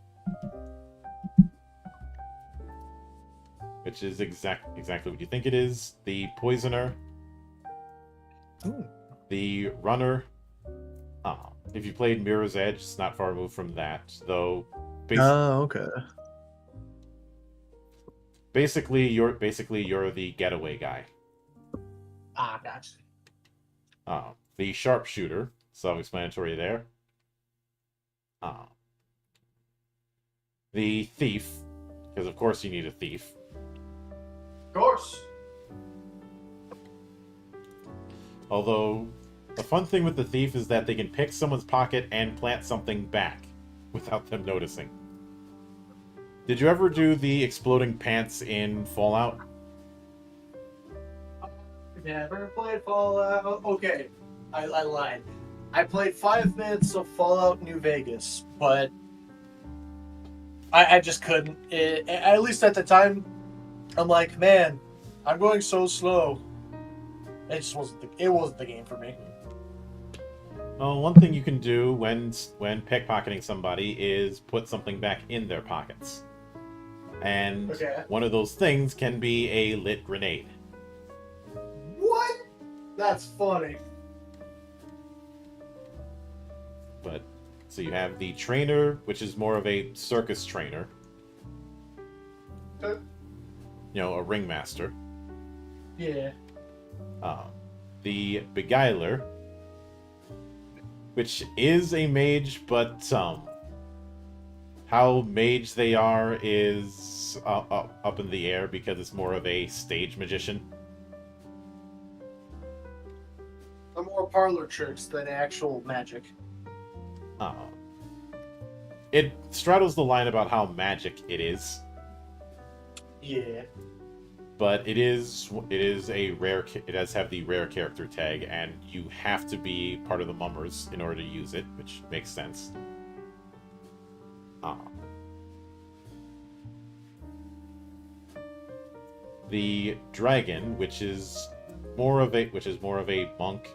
which is exactly what you think it is. The poisoner. Ooh. The runner. If you played Mirror's Edge, it's not far removed from that, though. Okay. Basically, you're the getaway guy. Ah, gotcha. The sharpshooter, self-explanatory there. The thief, because of course you need a thief. Of course. Although, the fun thing with the thief is that they can pick someone's pocket and plant something back without them noticing. Did you ever do the exploding pants in Fallout? Never played Fallout. Okay, I lied. I played 5 minutes of Fallout New Vegas, but I just couldn't. At least at the time, I'm like, man, I'm going so slow. It just wasn't the game for me. Well, one thing you can do when pickpocketing somebody is put something back in their pockets. And one of those things can be a lit grenade. What? That's funny. But so you have the trainer, which is more of a circus trainer. You know, a ringmaster. Yeah. The beguiler, which is a mage, but how mage they are is up in the air because it's more of a stage magician. They're more parlor tricks than actual magic. It straddles the line about how magic it is. Yeah. But it is a rare. It does have the rare character tag, and you have to be part of the mummers in order to use it, which makes sense. The dragon, which is more of a monk.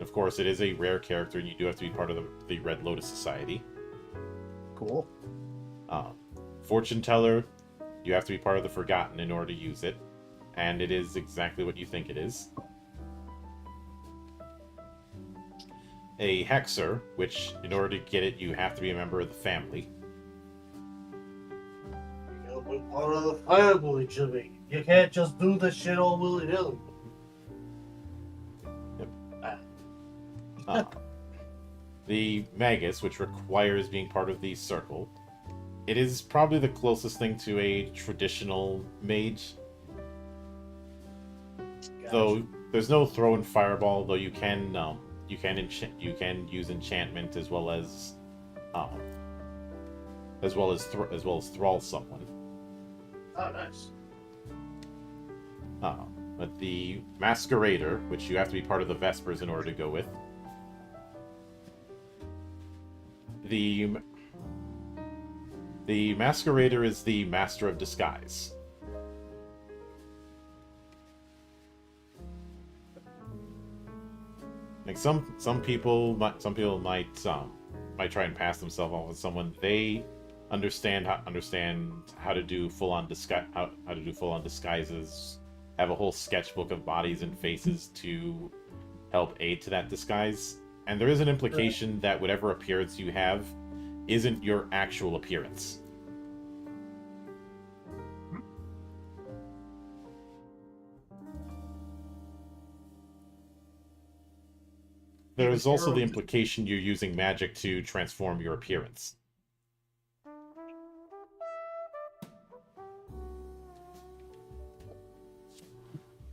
Of course, it is a rare character, and you do have to be part of the Red Lotus Society. Cool. Fortune teller, you have to be part of the Forgotten in order to use it, and it is exactly what you think it is. A hexer, which in order to get it, you have to be a member of the family. You gotta be part of the family, Jimmy. You can't just do this shit all willy-nilly. The Magus, which requires being part of the circle. It is probably the closest thing to a traditional mage. Gotcha. Though there's no throw and fireball, though you can use enchantment as well as thrall someone. Oh, nice. But the Masquerader, which you have to be part of the Vespers in order to go with. The Masquerader is the Master of Disguise. Like some people might try and pass themselves off as someone they understand how to do full on disguises. Have a whole sketchbook of bodies and faces to help aid to that disguise. And there is an implication that whatever appearance you have isn't your actual appearance. There is also the implication you're using magic to transform your appearance.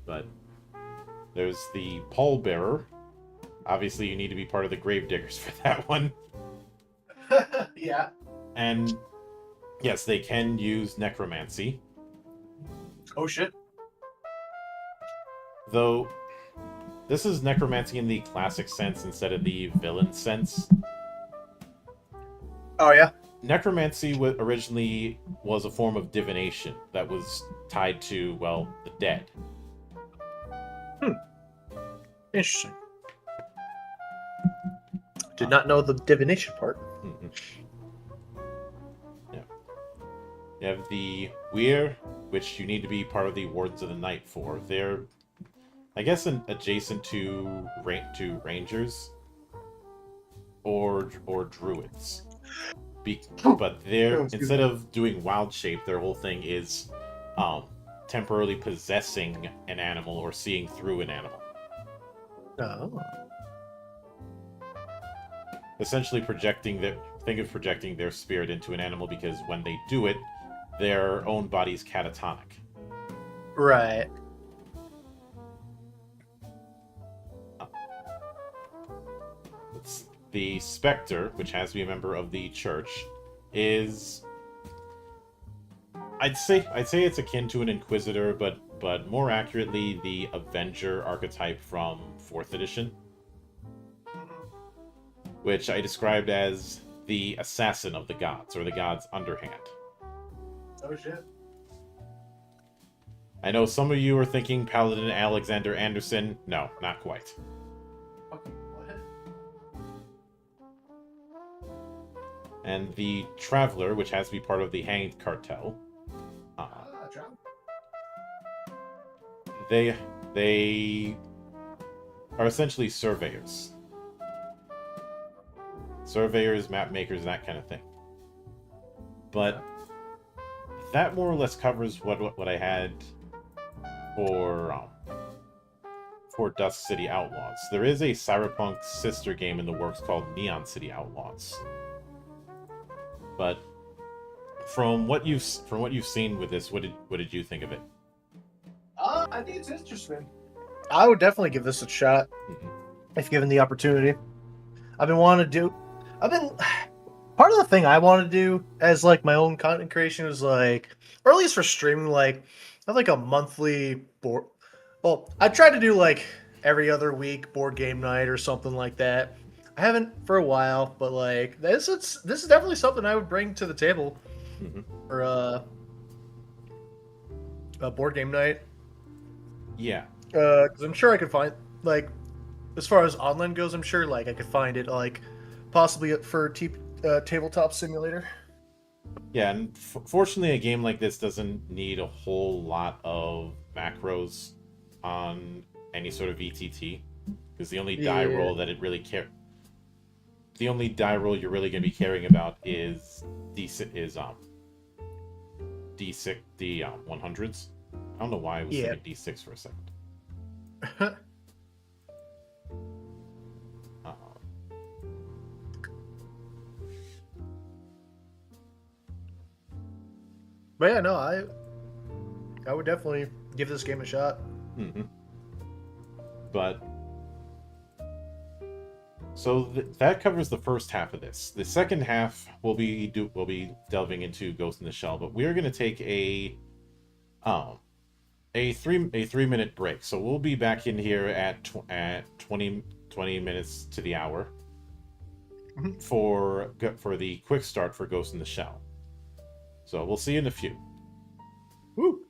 But there's the pallbearer. Obviously, you need to be part of the gravediggers for that one. Yeah. And yes, they can use necromancy. Oh shit. Though this is necromancy in the classic sense instead of the villain sense. Oh yeah. Necromancy originally was a form of divination that was tied to, well, the dead. Interesting. Did not know the divination part. Mm-hmm. Yeah. You have the Weir, which you need to be part of the Wardens of the Night for. They're, I guess, adjacent to Rangers or Druids. But they're, instead of doing wild shape, their whole thing is temporarily possessing an animal or seeing through an animal. Oh. Essentially projecting their spirit into an animal, because when they do it, their own body's catatonic. Right. The Spectre, which has to be a member of the church, is I'd say it's akin to an Inquisitor, but more accurately the Avenger archetype from 4th edition. which I described as the assassin of the gods, or the gods' underhand. Oh shit. I know some of you are thinking Paladin Alexander Anderson. No, not quite. Fucking what? And the Traveler, which has to be part of the Hanged Cartel. They are essentially surveyors. Surveyors, map makers, that kind of thing. But that more or less covers what I had for Dusk City Outlaws. There is a Cyberpunk sister game in the works called Neon City Outlaws. But from what you've seen with this, what did you think of it? I think it's interesting. I would definitely give this a shot if given the opportunity. Part of the thing I want to do as like my own content creation is like, or at least for streaming, like I have like a monthly board. Well, I try to do like every other week board game night or something like that. I haven't for a while, but like this is definitely something I would bring to the table for a board game night. Yeah. Because I'm sure I could find, like, as far as online goes, I'm sure like I could find it like possibly for tabletop simulator. Yeah, and fortunately, a game like this doesn't need a whole lot of macros on any sort of VTT, because the only die roll that it really the only die roll you're really going to be caring about is D6 the 100s. I don't know why I was thinking D6 for a second. But yeah, no, I would definitely give this game a shot. But so that covers the first half of this. The second half we'll be delving into Ghost in the Shell, but we're going to take a 3-minute break. So we'll be back in here at 20 minutes to the hour for the quick start for Ghost in the Shell. So we'll see you in a few. Woo!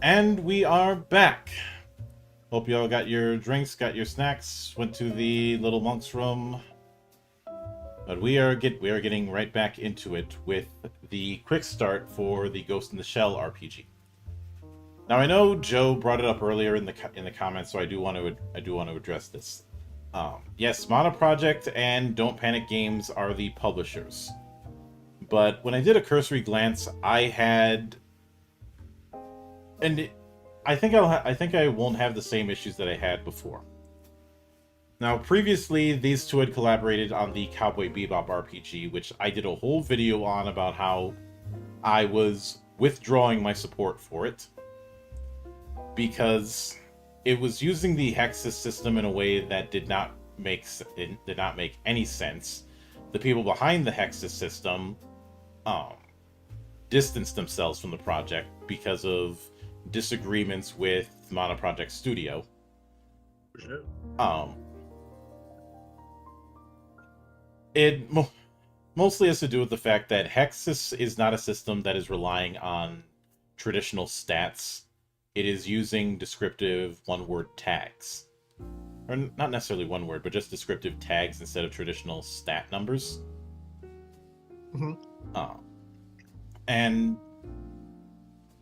And we are back. Hope you all got your drinks, got your snacks, went to the little monk's room. But we are getting right back into it with the quick start for the Ghost in the Shell RPG. Now I know Joe brought it up earlier in the comments, so I do want to address this. Yes, Mana Project and Don't Panic Games are the publishers, but when I did a cursory glance, I had, and I think I won't have the same issues that I had before. Now, previously, these two had collaborated on the Cowboy Bebop RPG, which I did a whole video on about how I was withdrawing my support for it because it was using the Hexus system in a way that did not make any sense. The people behind the Hexus system distanced themselves from the project because of disagreements with Mana Project Studio. It mostly has to do with the fact that Hexus is not a system that is relying on traditional stats. It is using descriptive one-word tags. Or not necessarily one word, but just descriptive tags instead of traditional stat numbers. And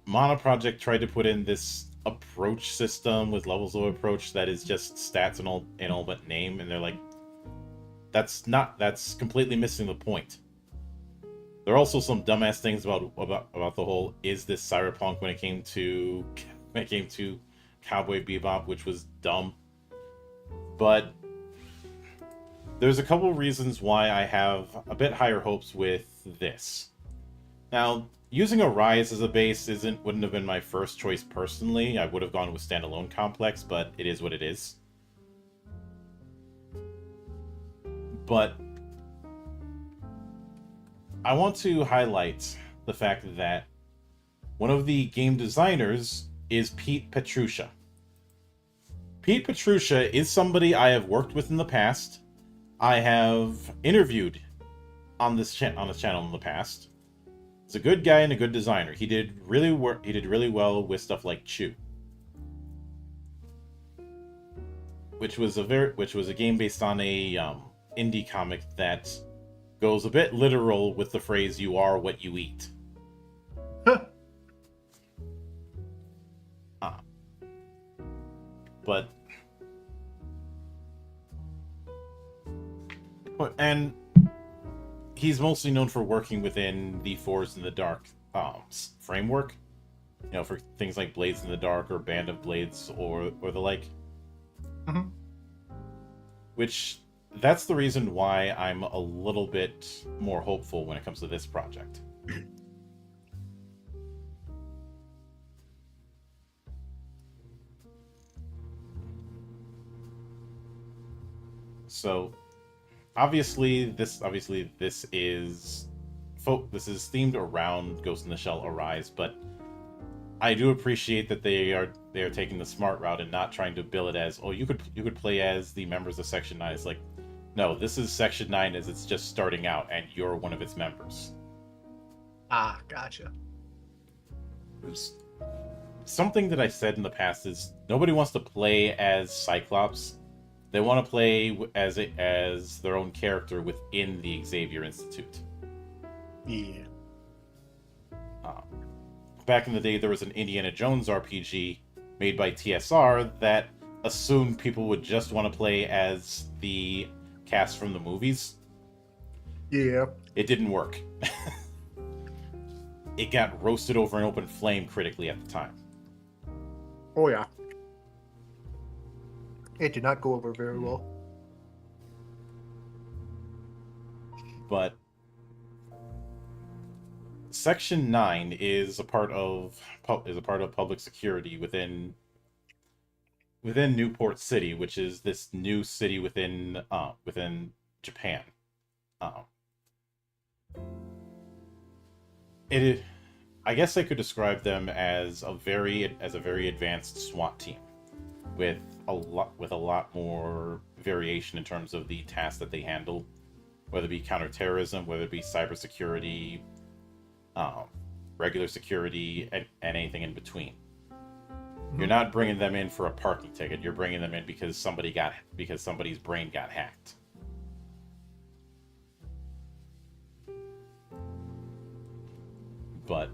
Mana Project tried to put in this approach system with levels of approach that is just stats and all but name, and they're like, that's completely missing the point. There are also some dumbass things about the whole is this cyberpunk when it came to Cowboy Bebop, which was dumb. But there's a couple reasons why I have a bit higher hopes with this. Now, using Arise as a base wouldn't have been my first choice personally. I would have gone with Standalone Complex, but it is what it is. But I want to highlight the fact that one of the game designers is Pete Petrusha. Pete Petrusha is somebody I have worked with in the past. I have interviewed on this channel in the past. He's a good guy and a good designer. He did really well with stuff like Chew, which was a game based on a indie comic that goes a bit literal with the phrase "you are what you eat." And he's mostly known for working within the Forged in the Dark framework, for things like Blades in the Dark or Band of Blades or the like. Which, that's the reason why I'm a little bit more hopeful when it comes to this project. So, obviously this is themed around Ghost in the Shell Arise, but I do appreciate that they are taking the smart route and not trying to bill it as, oh, you could play as the members of Section 9. It's like, no, this is Section 9 as it's just starting out, and you're one of its members. Ah, gotcha. Something that I said in the past is nobody wants to play as Cyclops. They want to play as their own character within the Xavier Institute. Yeah. Back in the day, there was an Indiana Jones RPG made by TSR that assumed people would just want to play as the cast from the movies. Yeah. It didn't work. It got roasted over an open flame critically at the time. Oh, yeah. It did not go over very well. But Section 9 is a part of public security within Newport City, which is this new city within Japan. I guess I could describe them as a very advanced SWAT team with a lot more variation in terms of the tasks that they handle, whether it be counterterrorism, whether it be cybersecurity, regular security, and anything in between. You're not bringing them in for a parking ticket. You're bringing them in because somebody's brain got hacked. But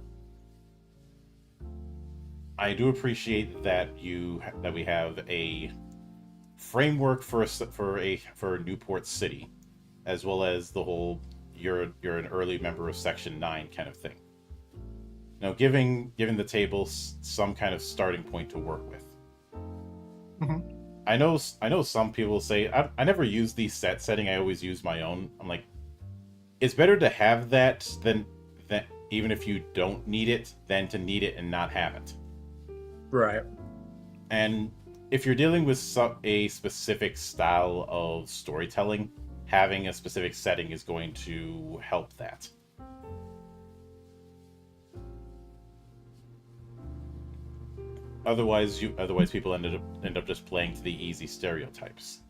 I do appreciate that we have a framework for Newport City, as well as the whole you're an early member of Section 9 kind of thing. Now, giving the table some kind of starting point to work with. Mm-hmm. I know some people say I never use the set setting. I always use my own. I'm like, it's better to have that than even if you don't need it, than to need it and not have it. Right. And if you're dealing with a specific style of storytelling, having a specific setting is going to help that. Otherwise people end up just playing to the easy stereotypes.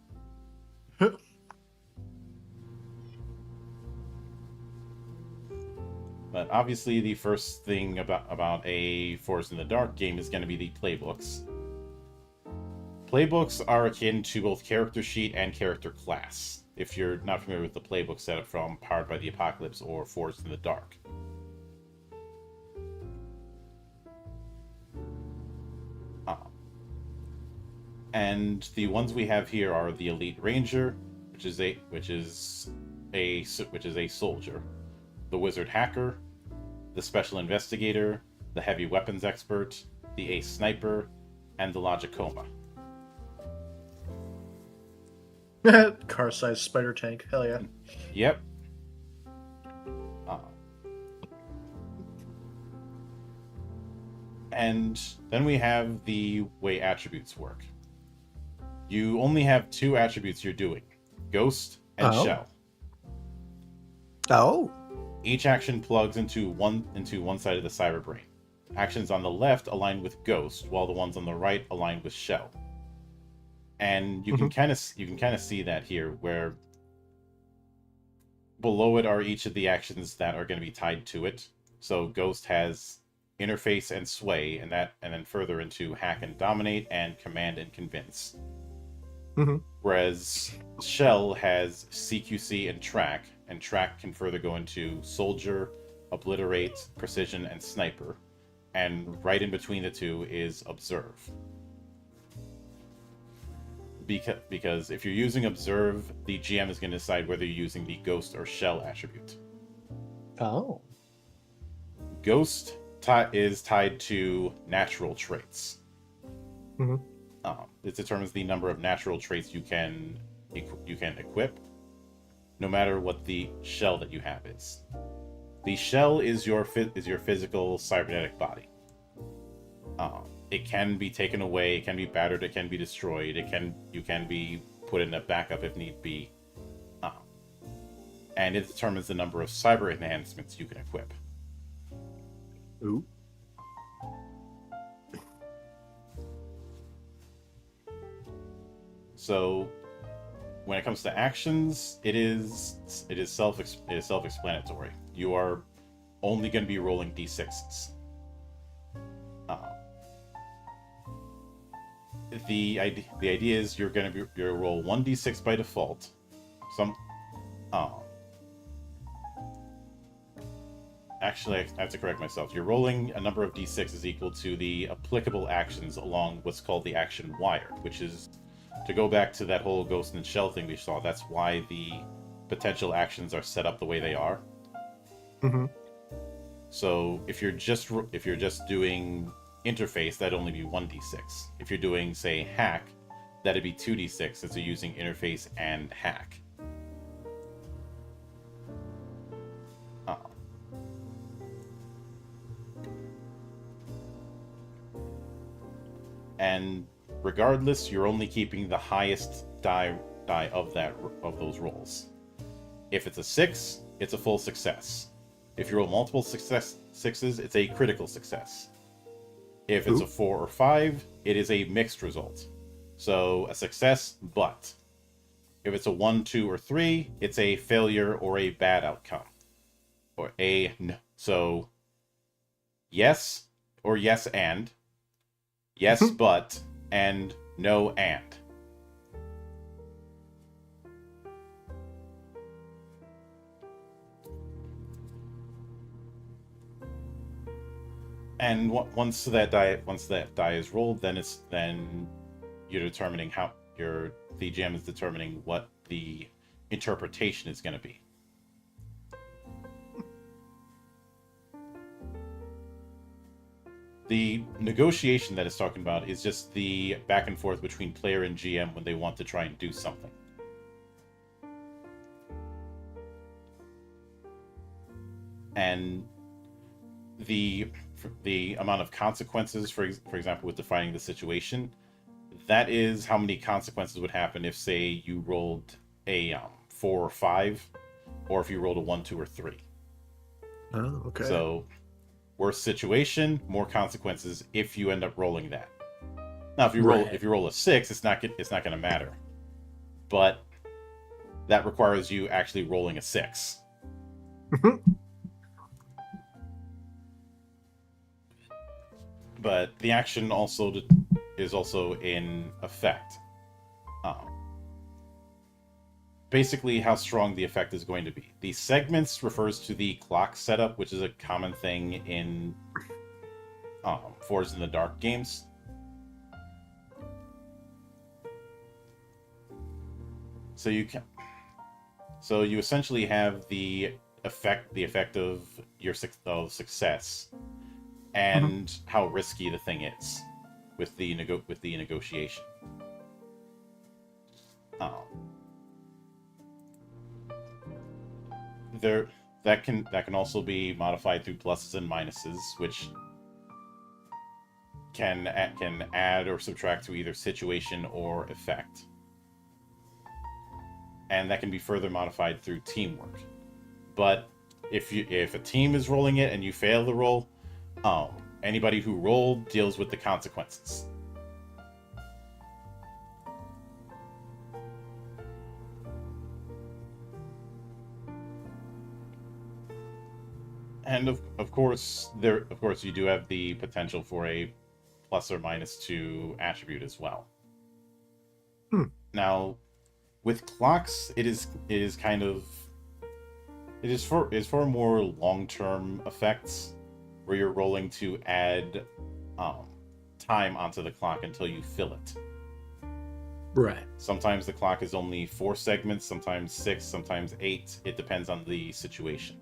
But obviously, the first thing about a Forest in the Dark game is going to be the playbooks. Playbooks are akin to both character sheet and character class, if you're not familiar with the playbook setup from Powered by the Apocalypse or Forest in the Dark. And the ones we have here are the Elite Ranger, which is a soldier, the Wizard Hacker, the Special Investigator, the Heavy Weapons Expert, the Ace Sniper, and the Logicoma. Car-sized spider tank. Hell yeah. Yep. And then we have the way attributes work. You only have 2 attributes you're doing: Ghost and Shell. Oh. Each action plugs into one side of the cyber brain. Actions on the left align with Ghost, while the ones on the right align with Shell. And you can kind of see that here, where below it are each of the actions that are going to be tied to it. So Ghost has Interface and Sway, and then further into Hack and Dominate and Command and Convince. Whereas Shell has CQC and Track can further go into Soldier, Obliterate, Precision, and Sniper. And right in between the two is Observe. Because if you're using Observe, the GM is going to decide whether you're using the Ghost or Shell attribute. Oh. Ghost is tied to natural traits. It determines the number of natural traits you can equip, no matter what the shell that you have is. The shell is your physical cybernetic body. It can be taken away, it can be battered, it can be destroyed, you can be put in a backup if need be. And it determines the number of cyber enhancements you can equip. Ooh. So, when it comes to actions, it is self-explanatory. You are only going to be rolling d6s. The idea is you're roll 1d6 by default. Actually, I have to correct myself. You're rolling a number of d6s equal to the applicable actions along what's called the action wire, which is, to go back to that whole Ghost and Shell thing we saw, that's why the potential actions are set up the way they are. So if you're just doing Interface, that'd only be 1d6. If you're doing, say, Hack, that'd be 2d6, since you're using Interface and Hack. And regardless, you're only keeping the highest die of those rolls. If it's a 6, it's a full success. If you roll multiple sixes, it's a critical success. If it's a 4 or 5, it is a mixed result. So a success, but. If it's a 1, 2, or 3, it's a failure or a bad outcome. So yes or yes and. yes, but, and no, and. And once that die is rolled, then you're determining the GM is determining what the interpretation is going to be. The negotiation that it's talking about is just the back and forth between player and GM when they want to try and do something. And the amount of consequences, for example, with defining the situation, that is how many consequences would happen if, say, you rolled a 4 or 5, or if you rolled a 1, 2, or 3. Oh, okay. So, worse situation, more consequences if you end up rolling that. Now, if you roll a 6, it's not going to matter, but that requires you actually rolling a 6. But the action is also in effect. Basically, how strong the effect is going to be. The segments refers to the clock setup, which is a common thing in Forged in the Dark games. So you essentially have the effect of your success, and how risky the thing is with the negotiation. That can also be modified through pluses and minuses, which can add or subtract to either situation or effect, and that can be further modified through teamwork. But if a team is rolling it and you fail the roll, anybody who rolled deals with the consequences. And of course you do have the potential for a plus or minus 2 attribute as well. Now, with clocks, it is for more long-term effects, where you're rolling to add time onto the clock until you fill it. Right. Sometimes the clock is only 4 segments, sometimes 6, sometimes 8. It depends on the situation.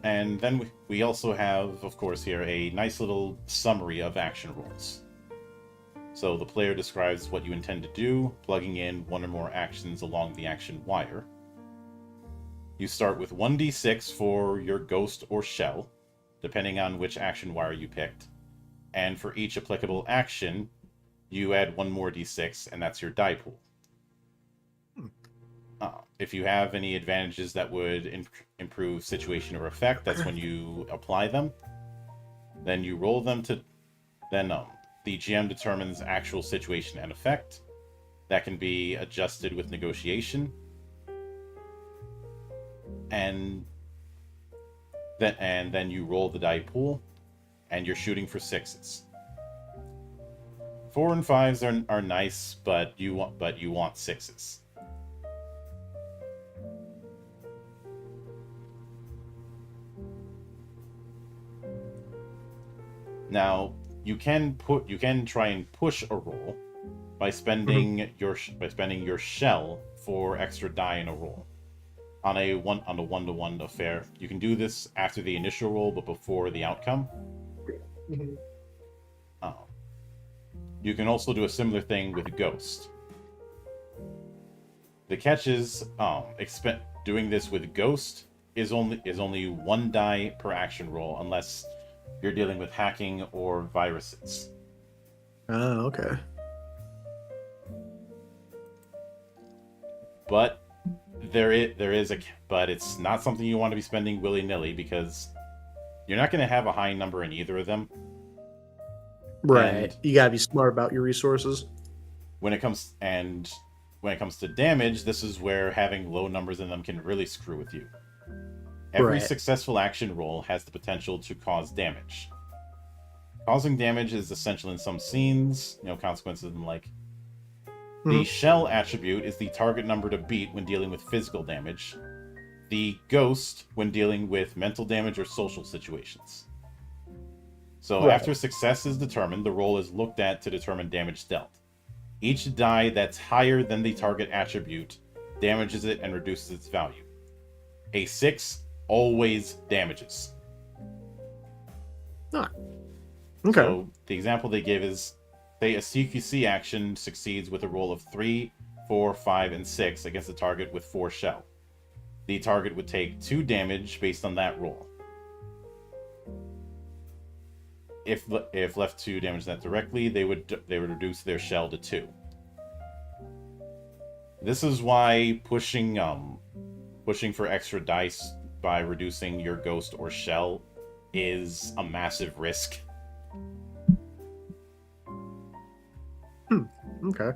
And then we also have, of course, here a nice little summary of action rolls. So the player describes what you intend to do, plugging in one or more actions along the action wire. You start with 1d6 for your ghost or shell, depending on which action wire you picked. And for each applicable action, you add 1 more d6, and that's your die pool. If you have any advantages that would improve situation or effect, that's when you apply them. Then you roll them to... Then the GM determines actual situation and effect. That can be adjusted with negotiation. And then you roll the die pool, and you're shooting for 6s. 4 and 5s are nice, but you want 6s. Now, you can try and push a roll by spending your shell for extra die in a roll on a 1-to-1 affair. You can do this after the initial roll, but before the outcome. You can also do a similar thing with Ghost. The catch is doing this with Ghost is only 1 die per action roll, unless you're dealing with hacking or viruses. Oh, okay. But but it's not something you want to be spending willy-nilly, because you're not going to have a high number in either of them. Right. And you gotta be smart about your resources. When it comes, and when it comes to damage, this is where having low numbers in them can really screw with you. Every Right. successful action roll has the potential to cause damage. Causing damage is essential in some scenes, consequences and like. The Mhm. shell attribute is the target number to beat when dealing with physical damage. The ghost when dealing with mental damage or social situations. So Right. after success is determined, the roll is looked at to determine damage dealt. Each die that's higher than the target attribute damages it and reduces its value. A 6 always damages. Ah, okay. So the example they give is, say a CQC action succeeds with a roll of 3, 4, 5, and 6 against a target with 4 shell. The target would take 2 damage based on that roll. If left to damage that directly, they would reduce their shell to 2. This is why pushing for extra dice by reducing your ghost or shell is a massive risk. Okay.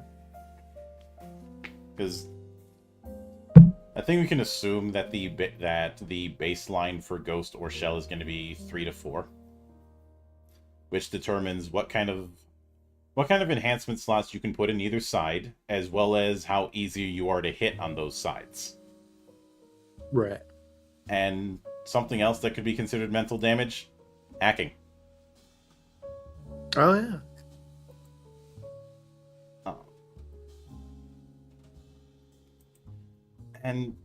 Because I think we can assume that the baseline for ghost or shell is going to be 3 to 4, which determines what kind of enhancement slots you can put in either side, as well as how easy you are to hit on those sides. Right. And something else that could be considered mental damage, hacking. Oh yeah. And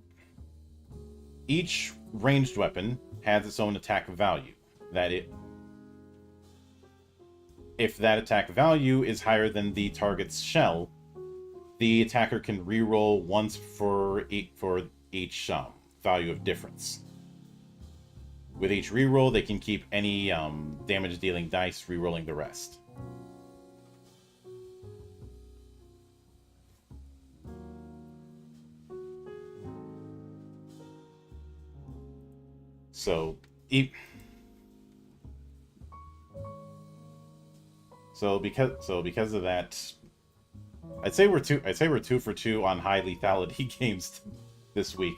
each ranged weapon has its own attack value. If that attack value is higher than the target's shell, the attacker can reroll once for each value of difference. With each reroll, they can keep any damage-dealing dice, rerolling the rest. So because of that, I'd say we're 2 for 2 on high lethality games this week.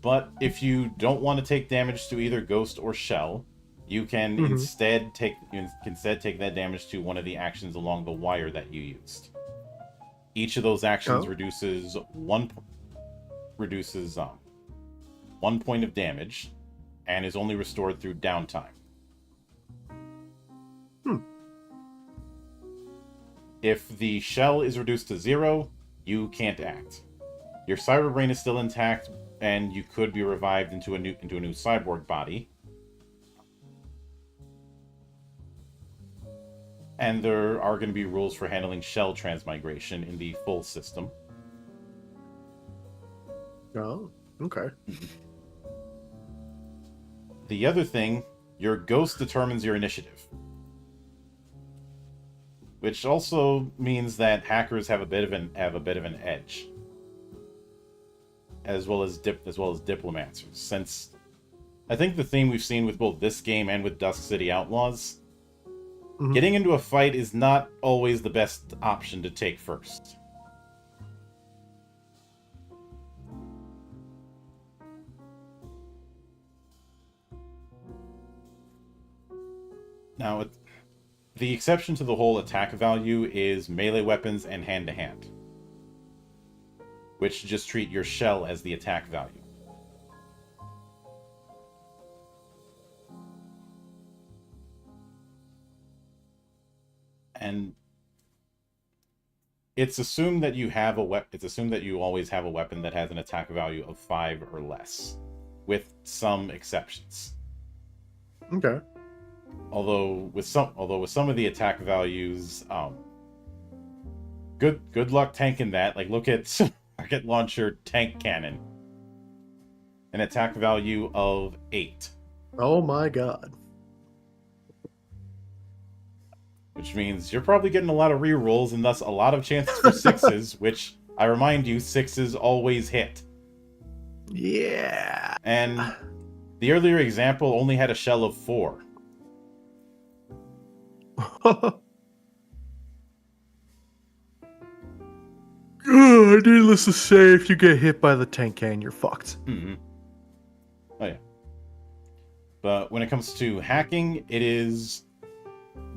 But if you don't want to take damage to either ghost or shell, you can instead take that damage to one of the actions along the wire that you used. Each of those actions reduces 1 point of damage, and is only restored through downtime. If the shell is reduced to 0, you can't act. Your cyber brain is still intact, and you could be revived into a new cyborg body. And there are going to be rules for handling shell transmigration in the full system. Oh, okay. The other thing, your ghost determines your initiative, which also means that hackers have a bit of an edge, as well as diplomancers. Since I think the theme we've seen with both this game and with Dusk City Outlaws, getting into a fight is not always the best option to take first. Now, the exception to the whole attack value is melee weapons and hand-to-hand, which just treat your shell as the attack value. And it's assumed that you have It's assumed that you always have a weapon that has an attack value of 5 or less, with some exceptions. Okay. Although with some of the attack values, good luck tanking that. Like, look at rocket launcher tank cannon, an attack value of 8. Oh my god. Which means you're probably getting a lot of rerolls and thus a lot of chances for 6s, which, I remind you, 6s always hit. Yeah. And The earlier example only had a shell of 4. Needless to say, if you get hit by the tank can, you're fucked. Mm-hmm. Oh yeah. But when it comes to hacking, it is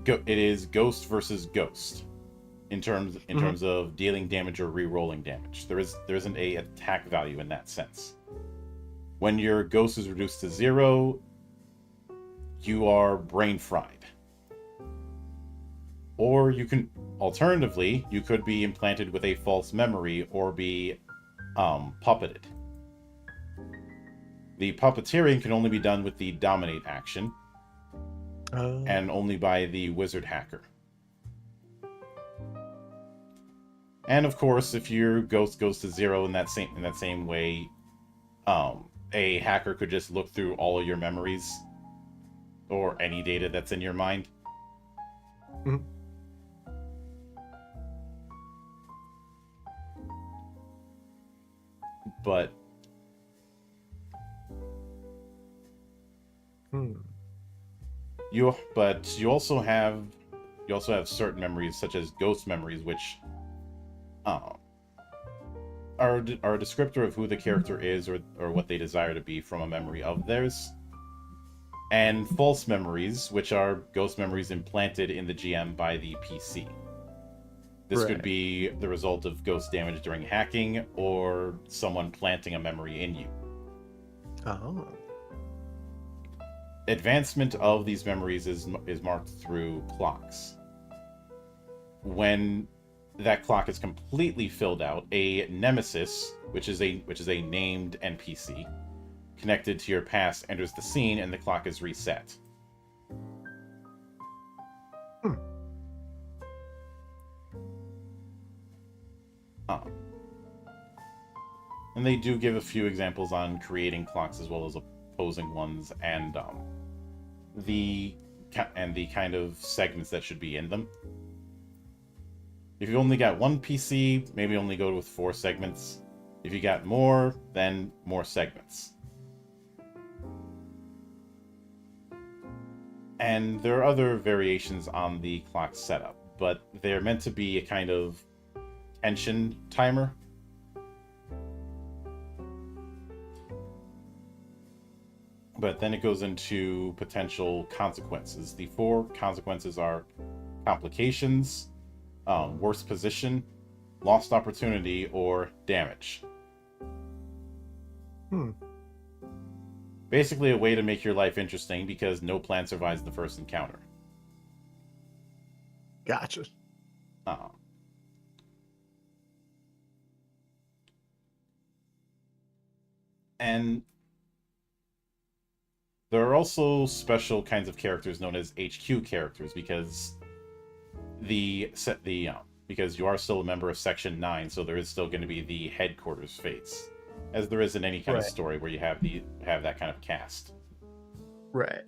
ghost versus ghost in terms of dealing damage or re-rolling damage. There isn't a attack value in that sense. When your ghost is reduced to 0, you are brain fried. Or alternatively, you could be implanted with a false memory or be puppeted. The puppeteering can only be done with the dominate action, and only by the wizard hacker. And of course, if your ghost goes to 0 in that same way, a hacker could just look through all of your memories or any data that's in your mind. Mm-hmm. But you also have certain memories, such as ghost memories, which are a descriptor of who the character is or what they desire to be from a memory of theirs. And false memories, which are ghost memories implanted in the GM by the PC. This could be the result of ghost damage during hacking or someone planting a memory in you. Oh. Advancement of these memories is marked through clocks. When that clock is completely filled out, a nemesis, which is a named NPC, connected to your past, enters the scene, and the clock is reset. And they do give a few examples on creating clocks as well as opposing ones, and the kind of segments that should be in them. If you've only got one PC, maybe only go with 4 segments. If you got more, then more segments. And there are other variations on the clock setup, but they're meant to be a kind of tension timer. But then it goes into potential consequences. The 4 consequences are complications, worst position, lost opportunity, or damage. Basically a way to make your life interesting because no plan survives the first encounter. Gotcha. And there are also special kinds of characters known as HQ characters because because you are still a member of Section 9, so there is still going to be the headquarters fates, as there is in any kind of story where you have that kind of cast. Right.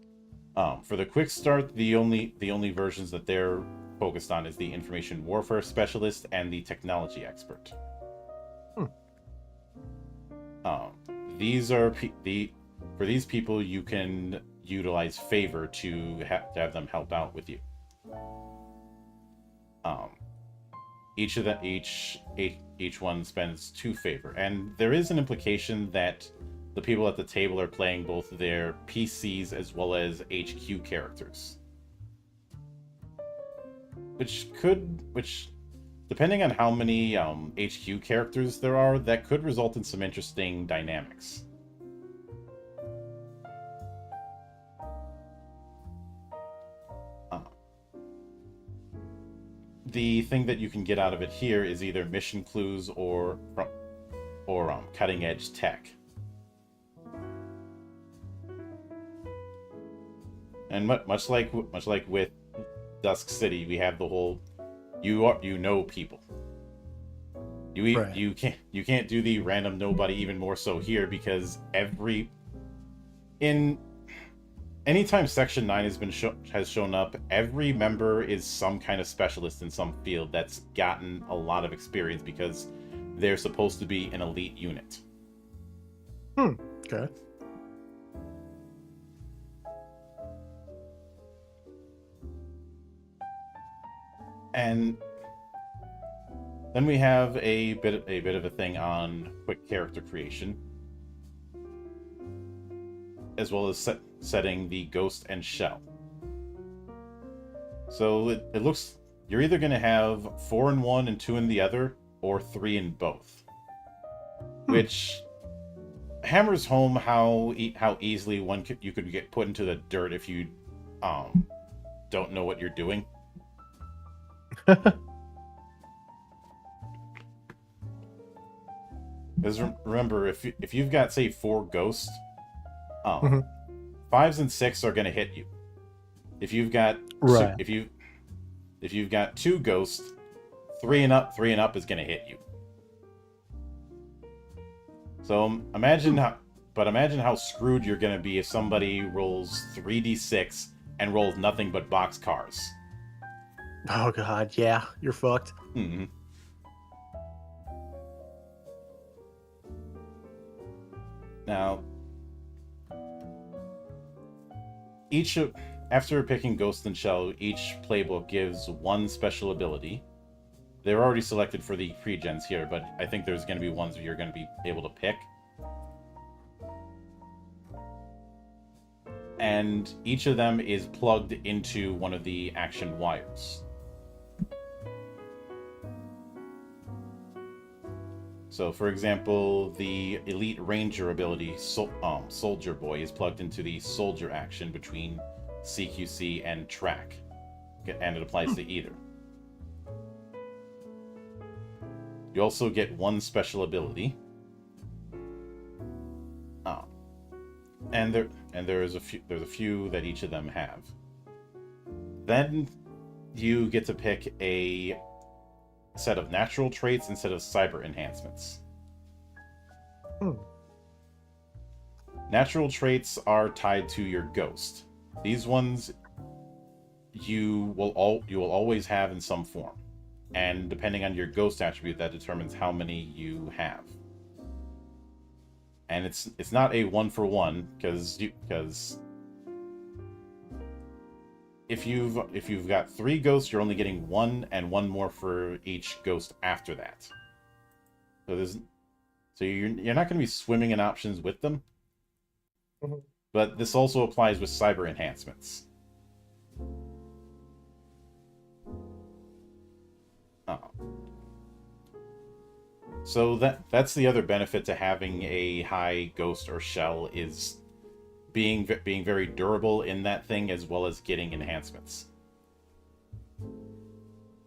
For the Quickstart, the only versions that they're focused on is the information warfare specialist and the technology expert. For these people, you can utilize favor to have them help out with you. Each one spends 2 favor, and there is an implication that the people at the table are playing both their PCs as well as HQ characters, which depending on how many HQ characters there are, that could result in some interesting dynamics. The thing that you can get out of it here is either mission clues or cutting edge tech. And much like with Dusk City, we have the whole you know people. You can't do the random nobody, even more so here, because anytime Section 9 has shown up, every member is some kind of specialist in some field that's gotten a lot of experience because they're supposed to be an elite unit. Okay. And then we have a bit of a thing on quick character creation, as well as setting the ghost and shell. So it looks you're either going to have 4 in one and 2 in the other, or 3 in both, which hammers home how easily you could get put into the dirt if you don't know what you're doing. Because remember, if you've got, say, 4 ghosts, 5s and 6 are going to hit you. If you've got if you've got 2 ghosts, 3 and up is going to hit you. So imagine how screwed you're going to be if somebody rolls 3d6 and rolls nothing but boxcars. Oh god, yeah, you're fucked. Mm-hmm. Now, after picking Ghost and Shell, each playbook gives 1 special ability. They're already selected for the pre-gens here, but I think there's going to be ones you're going to be able to pick. And each of them is plugged into one of the action wires. So, for example, the Elite Ranger ability, Soldier Boy, is plugged into the Soldier action between CQC and Track, and it applies to either. You also get 1 special ability, and there's a few that each of them have. Then you get to pick a set of natural traits instead of cyber enhancements. Natural traits are tied to your ghost. These ones you will always have in some form, and depending on your ghost attribute, that determines how many you have. And it's not a 1-for-1 because if you've got 3 ghosts, you're only getting 1 and 1 more for each ghost after that. So you're not going to be swimming in options with them. But this also applies with cyber enhancements. So that's the other benefit to having a high ghost or shell, is being very durable in that thing, as well as getting enhancements.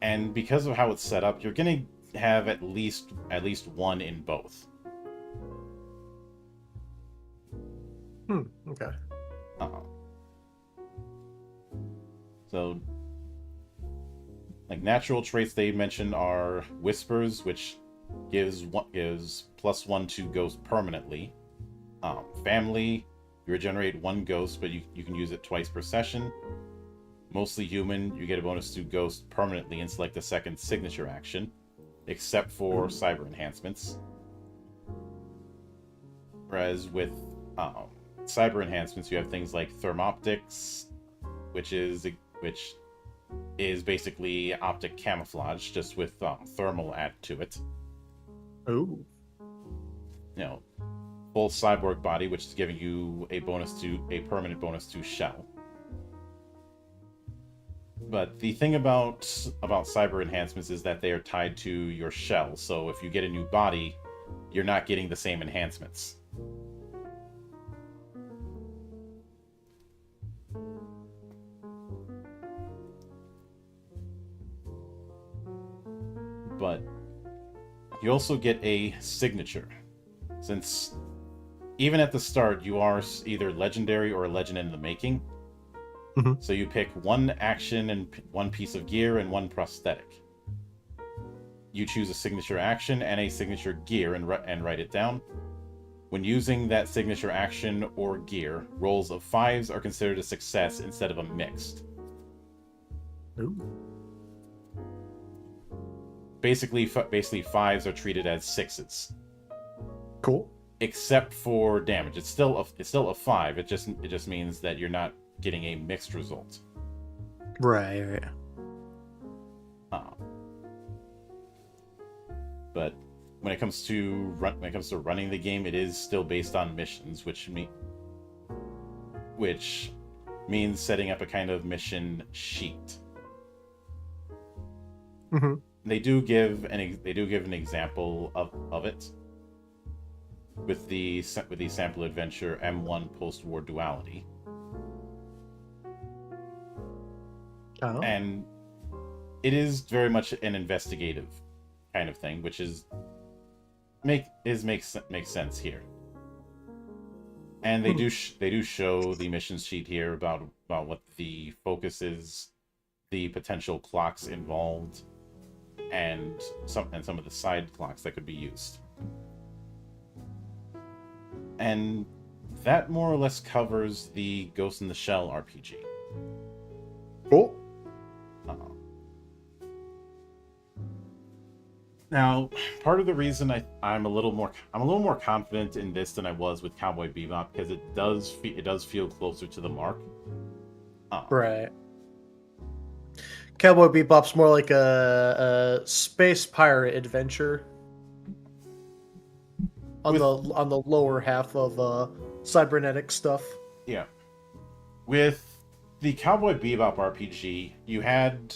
And because of how it's set up, you're going to have at least 1 in both. Okay. So, like, natural traits they mentioned are Whispers, which gives +1 to ghost permanently. Family, you regenerate 1 ghost, but you can use it twice per session. Mostly Human, you get a bonus to ghost permanently and select the second signature action, except for cyber enhancements. Whereas with cyber enhancements, you have things like Thermoptics, which is basically optic camouflage, just with thermal added to it. Ooh. Full cyborg body, which is giving you a permanent bonus to shell. But the thing about cyber enhancements is that they are tied to your shell. So if you get a new body, you're not getting the same enhancements. But you also get a signature, since even at the start you are either legendary or a legend in the making. So you pick 1 action and 1 piece of gear and 1 prosthetic. You choose a signature action and a signature gear and write it down. When using that signature action or gear, rolls of 5s are considered a success instead of a mixed. Ooh. Basically 5s are treated as 6s. Cool. Except for damage. It's still a 5. It just means that you're not getting a mixed result. Right. Uh, but when it comes to running the game, it is still based on missions, which means setting up a kind of mission sheet. Mm-hmm. They do give an example of it with the sample adventure M1 post-war duality. Oh. And it is very much an investigative kind of thing, which makes sense here. And they do show the mission sheet here about what the focus is, the potential clocks involved, and some of the side clocks that could be used. And that more or less covers the Ghost in the Shell RPG. Cool. Now, part of the reason I'm a little more confident in this than I was with Cowboy Bebop, because it does feel closer to the mark. Right. Cowboy Bebop's more like a space pirate adventure on the lower half of cybernetic stuff. Yeah. With the Cowboy Bebop RPG, you had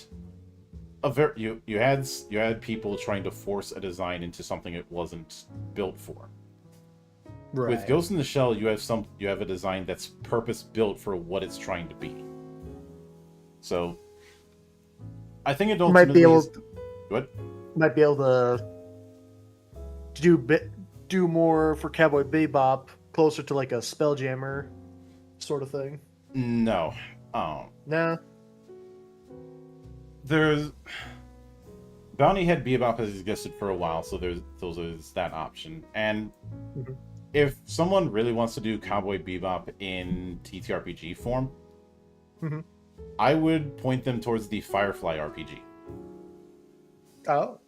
you had people trying to force a design into something it wasn't built for. Right. With Ghost in the Shell, you have a design that's purpose built for what it's trying to be. So, I think it might be able to do more for Cowboy Bebop, closer to like a Spelljammer sort of thing. No. Nah. There's Bounty Head Bebop has existed for a while, so there's that option. And if someone really wants to do Cowboy Bebop in TTRPG form, I would point them towards the Firefly RPG. Oh.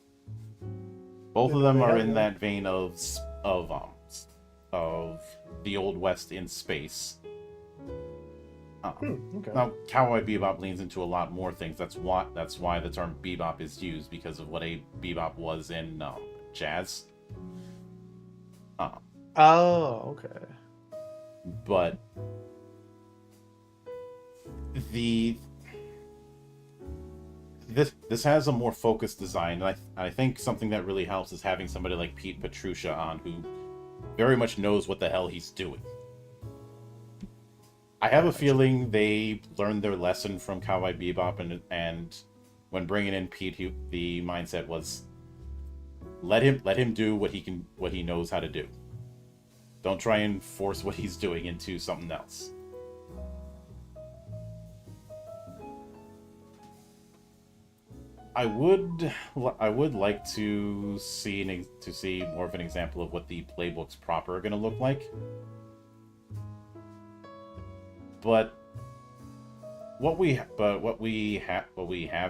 Both of them are in that vein of the Old West in space. Okay. Now, Cowboy Bebop leans into a lot more things. That's why the term bebop is used, because of what a bebop was in jazz. Oh, okay. But this has a more focused design, and I think something that really helps is having somebody like Pete Petrusha on, who very much knows what the hell he's doing. I have a feeling they learned their lesson from Cowboy Bebop, and when bringing in Pete, the mindset was let him do what he knows how to do. Don't try and force what he's doing into something else. I would like to see more of an example of what the playbooks proper are going to look like. But what we have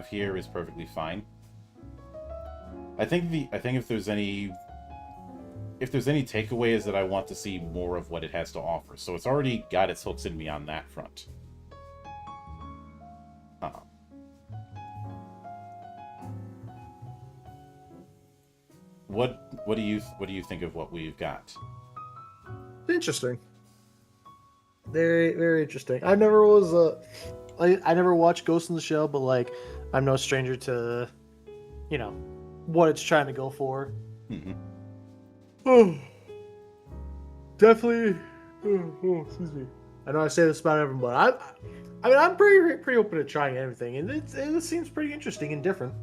here is perfectly fine. I think if there's any takeaway is that I want to see more of what it has to offer. So it's already got its hooks in me on that front. What do you think of what we've got? Interesting. Very, very interesting. I never watched Ghost in the Shell, but like, I'm no stranger to, what it's trying to go for. Definitely. Excuse me. I know I say this about everyone, but I'm pretty open to trying everything, and it seems pretty interesting and different.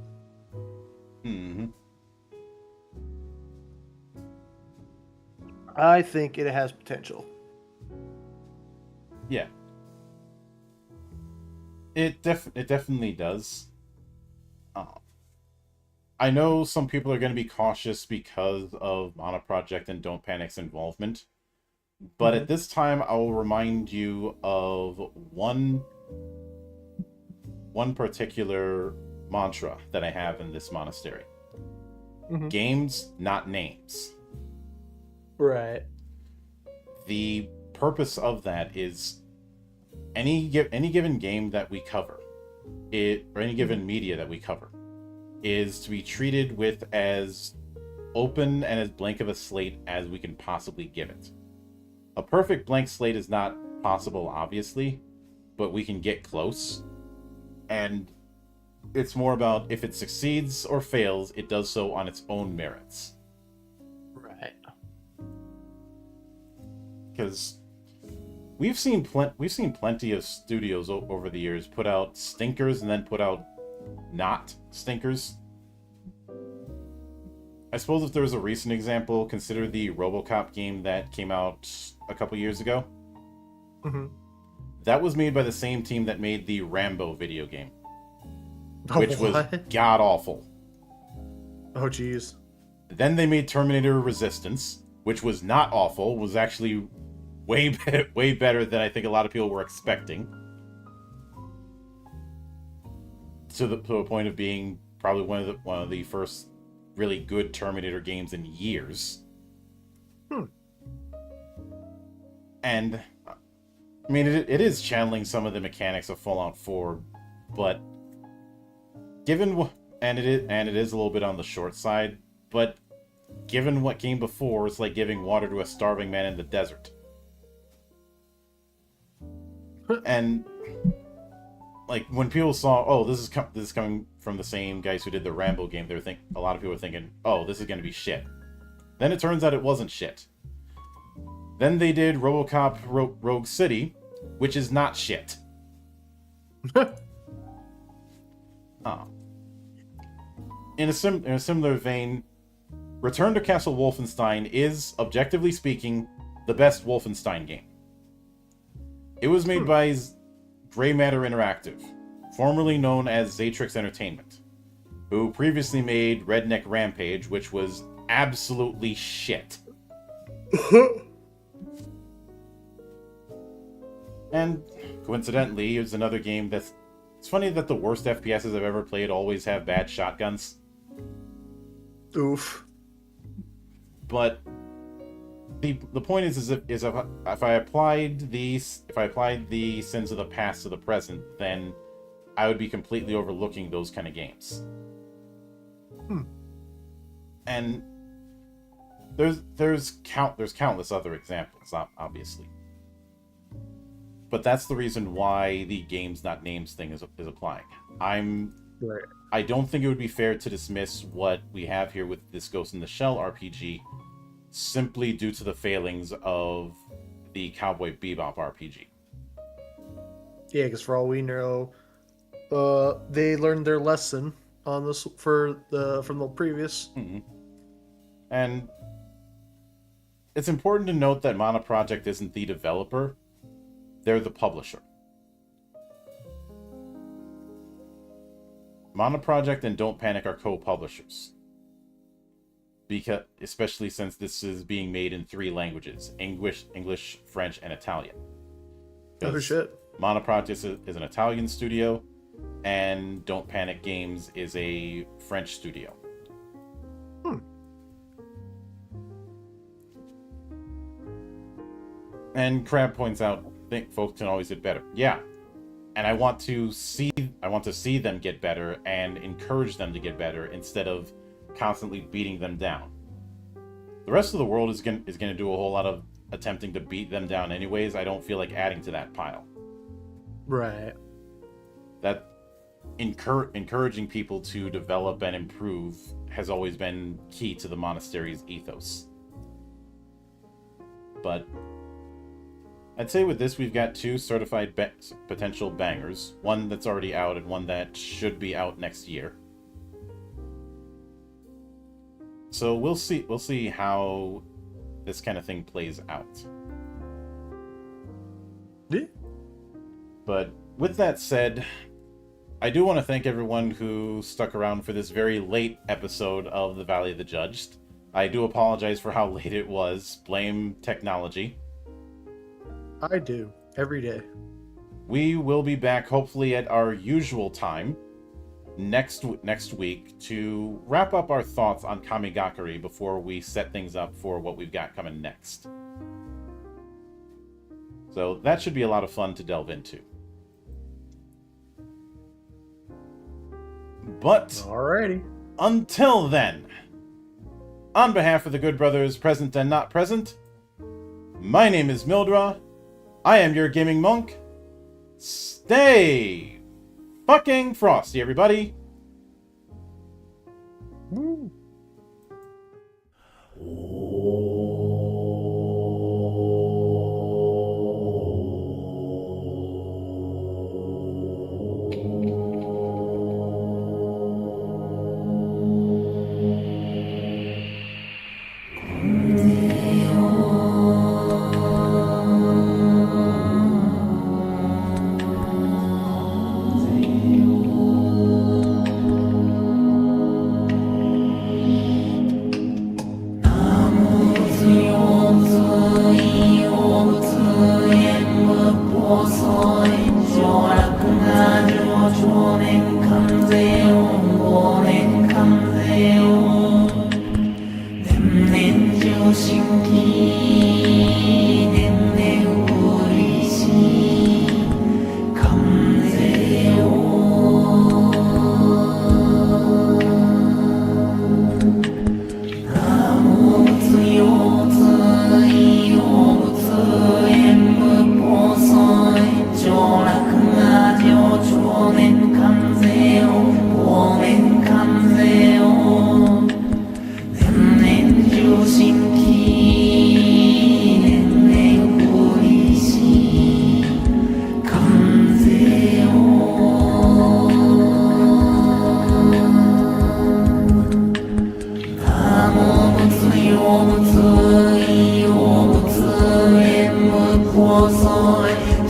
I think it has potential. Yeah. It definitely does. I know some people are going to be cautious because of Mono Project and Don't Panic's involvement, but at this time, I will remind you of one particular mantra that I have in this monastery. Games, not names. Right. The purpose of that is any given game that we cover, or any given media that we cover, is to be treated with as open and as blank of a slate as we can possibly give it. A perfect blank slate is not possible, obviously, but we can get close. And it's more about if it succeeds or fails, it does so on its own merits. Right. Because we've seen plenty of studios over the years put out stinkers and then put out not stinkers. I suppose if there was a recent example, consider the RoboCop game that came out a couple years ago. Mm-hmm. That was made by the same team that made the Rambo video game, which was What? god-awful. Oh, jeez. Then they made Terminator Resistance, which was not awful, was actually way better than I think a lot of people were expecting. To a point of being probably one of the first really good Terminator games in years. And I mean, it is channeling some of the mechanics of Fallout 4, but it is a little bit on the short side, but given what came before, it's like giving water to a starving man in the desert. And like when people saw, oh, this is coming from the same guys who did the Rambo game, a lot of people were thinking, oh, this is going to be shit. Then it turns out it wasn't shit. Then they did RoboCop Rogue City, which is not shit. In a similar vein, Return to Castle Wolfenstein is, objectively speaking, the best Wolfenstein game. It was made by Grey Matter Interactive, formerly known as Zatrix Entertainment, who previously made Redneck Rampage, which was absolutely shit. And coincidentally, it's another game that's... It's funny that the worst FPSs I've ever played always have bad shotguns. Oof. But the point is if I applied the sins of the past to the present, then I would be completely overlooking those kind of games. And there's countless other examples, obviously. But that's the reason why the games not names thing is applying. Right. I don't think it would be fair to dismiss what we have here with this Ghost in the Shell RPG simply due to the failings of the Cowboy Bebop RPG. Yeah, because for all we know, they learned their lesson on this from the previous. Mm-hmm. And it's important to note that Mana Project isn't the developer. They're the publisher. Mana Project and Don't Panic are co-publishers. Especially since this is being made in 3 languages: English, French, and Italian. Oh shit. Mana Project is an Italian studio, and Don't Panic Games is a French studio. And Crab points out, think folks can always get better. Yeah. And I want to see them get better and encourage them to get better instead of constantly beating them down. The rest of the world is going to do a whole lot of attempting to beat them down anyways. I don't feel like adding to that pile. Right. That encouraging people to develop and improve has always been key to the monastery's ethos. But I'd say with this, we've got 2 certified potential bangers. One that's already out and one that should be out next year. So we'll see how this kind of thing plays out. Yeah. But with that said, I do want to thank everyone who stuck around for this very late episode of the Valley of the Judged. I do apologize for how late it was. Blame technology. I do. Every day. We will be back hopefully at our usual time next week to wrap up our thoughts on Kamigakari before we set things up for what we've got coming next. So that should be a lot of fun to delve into. But Alrighty. until then, on behalf of the good brothers present and not present, my name is Mildra. I am your gaming monk. Stay fucking frosty, everybody. Woo.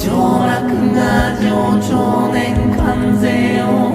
上洛が上長年関税を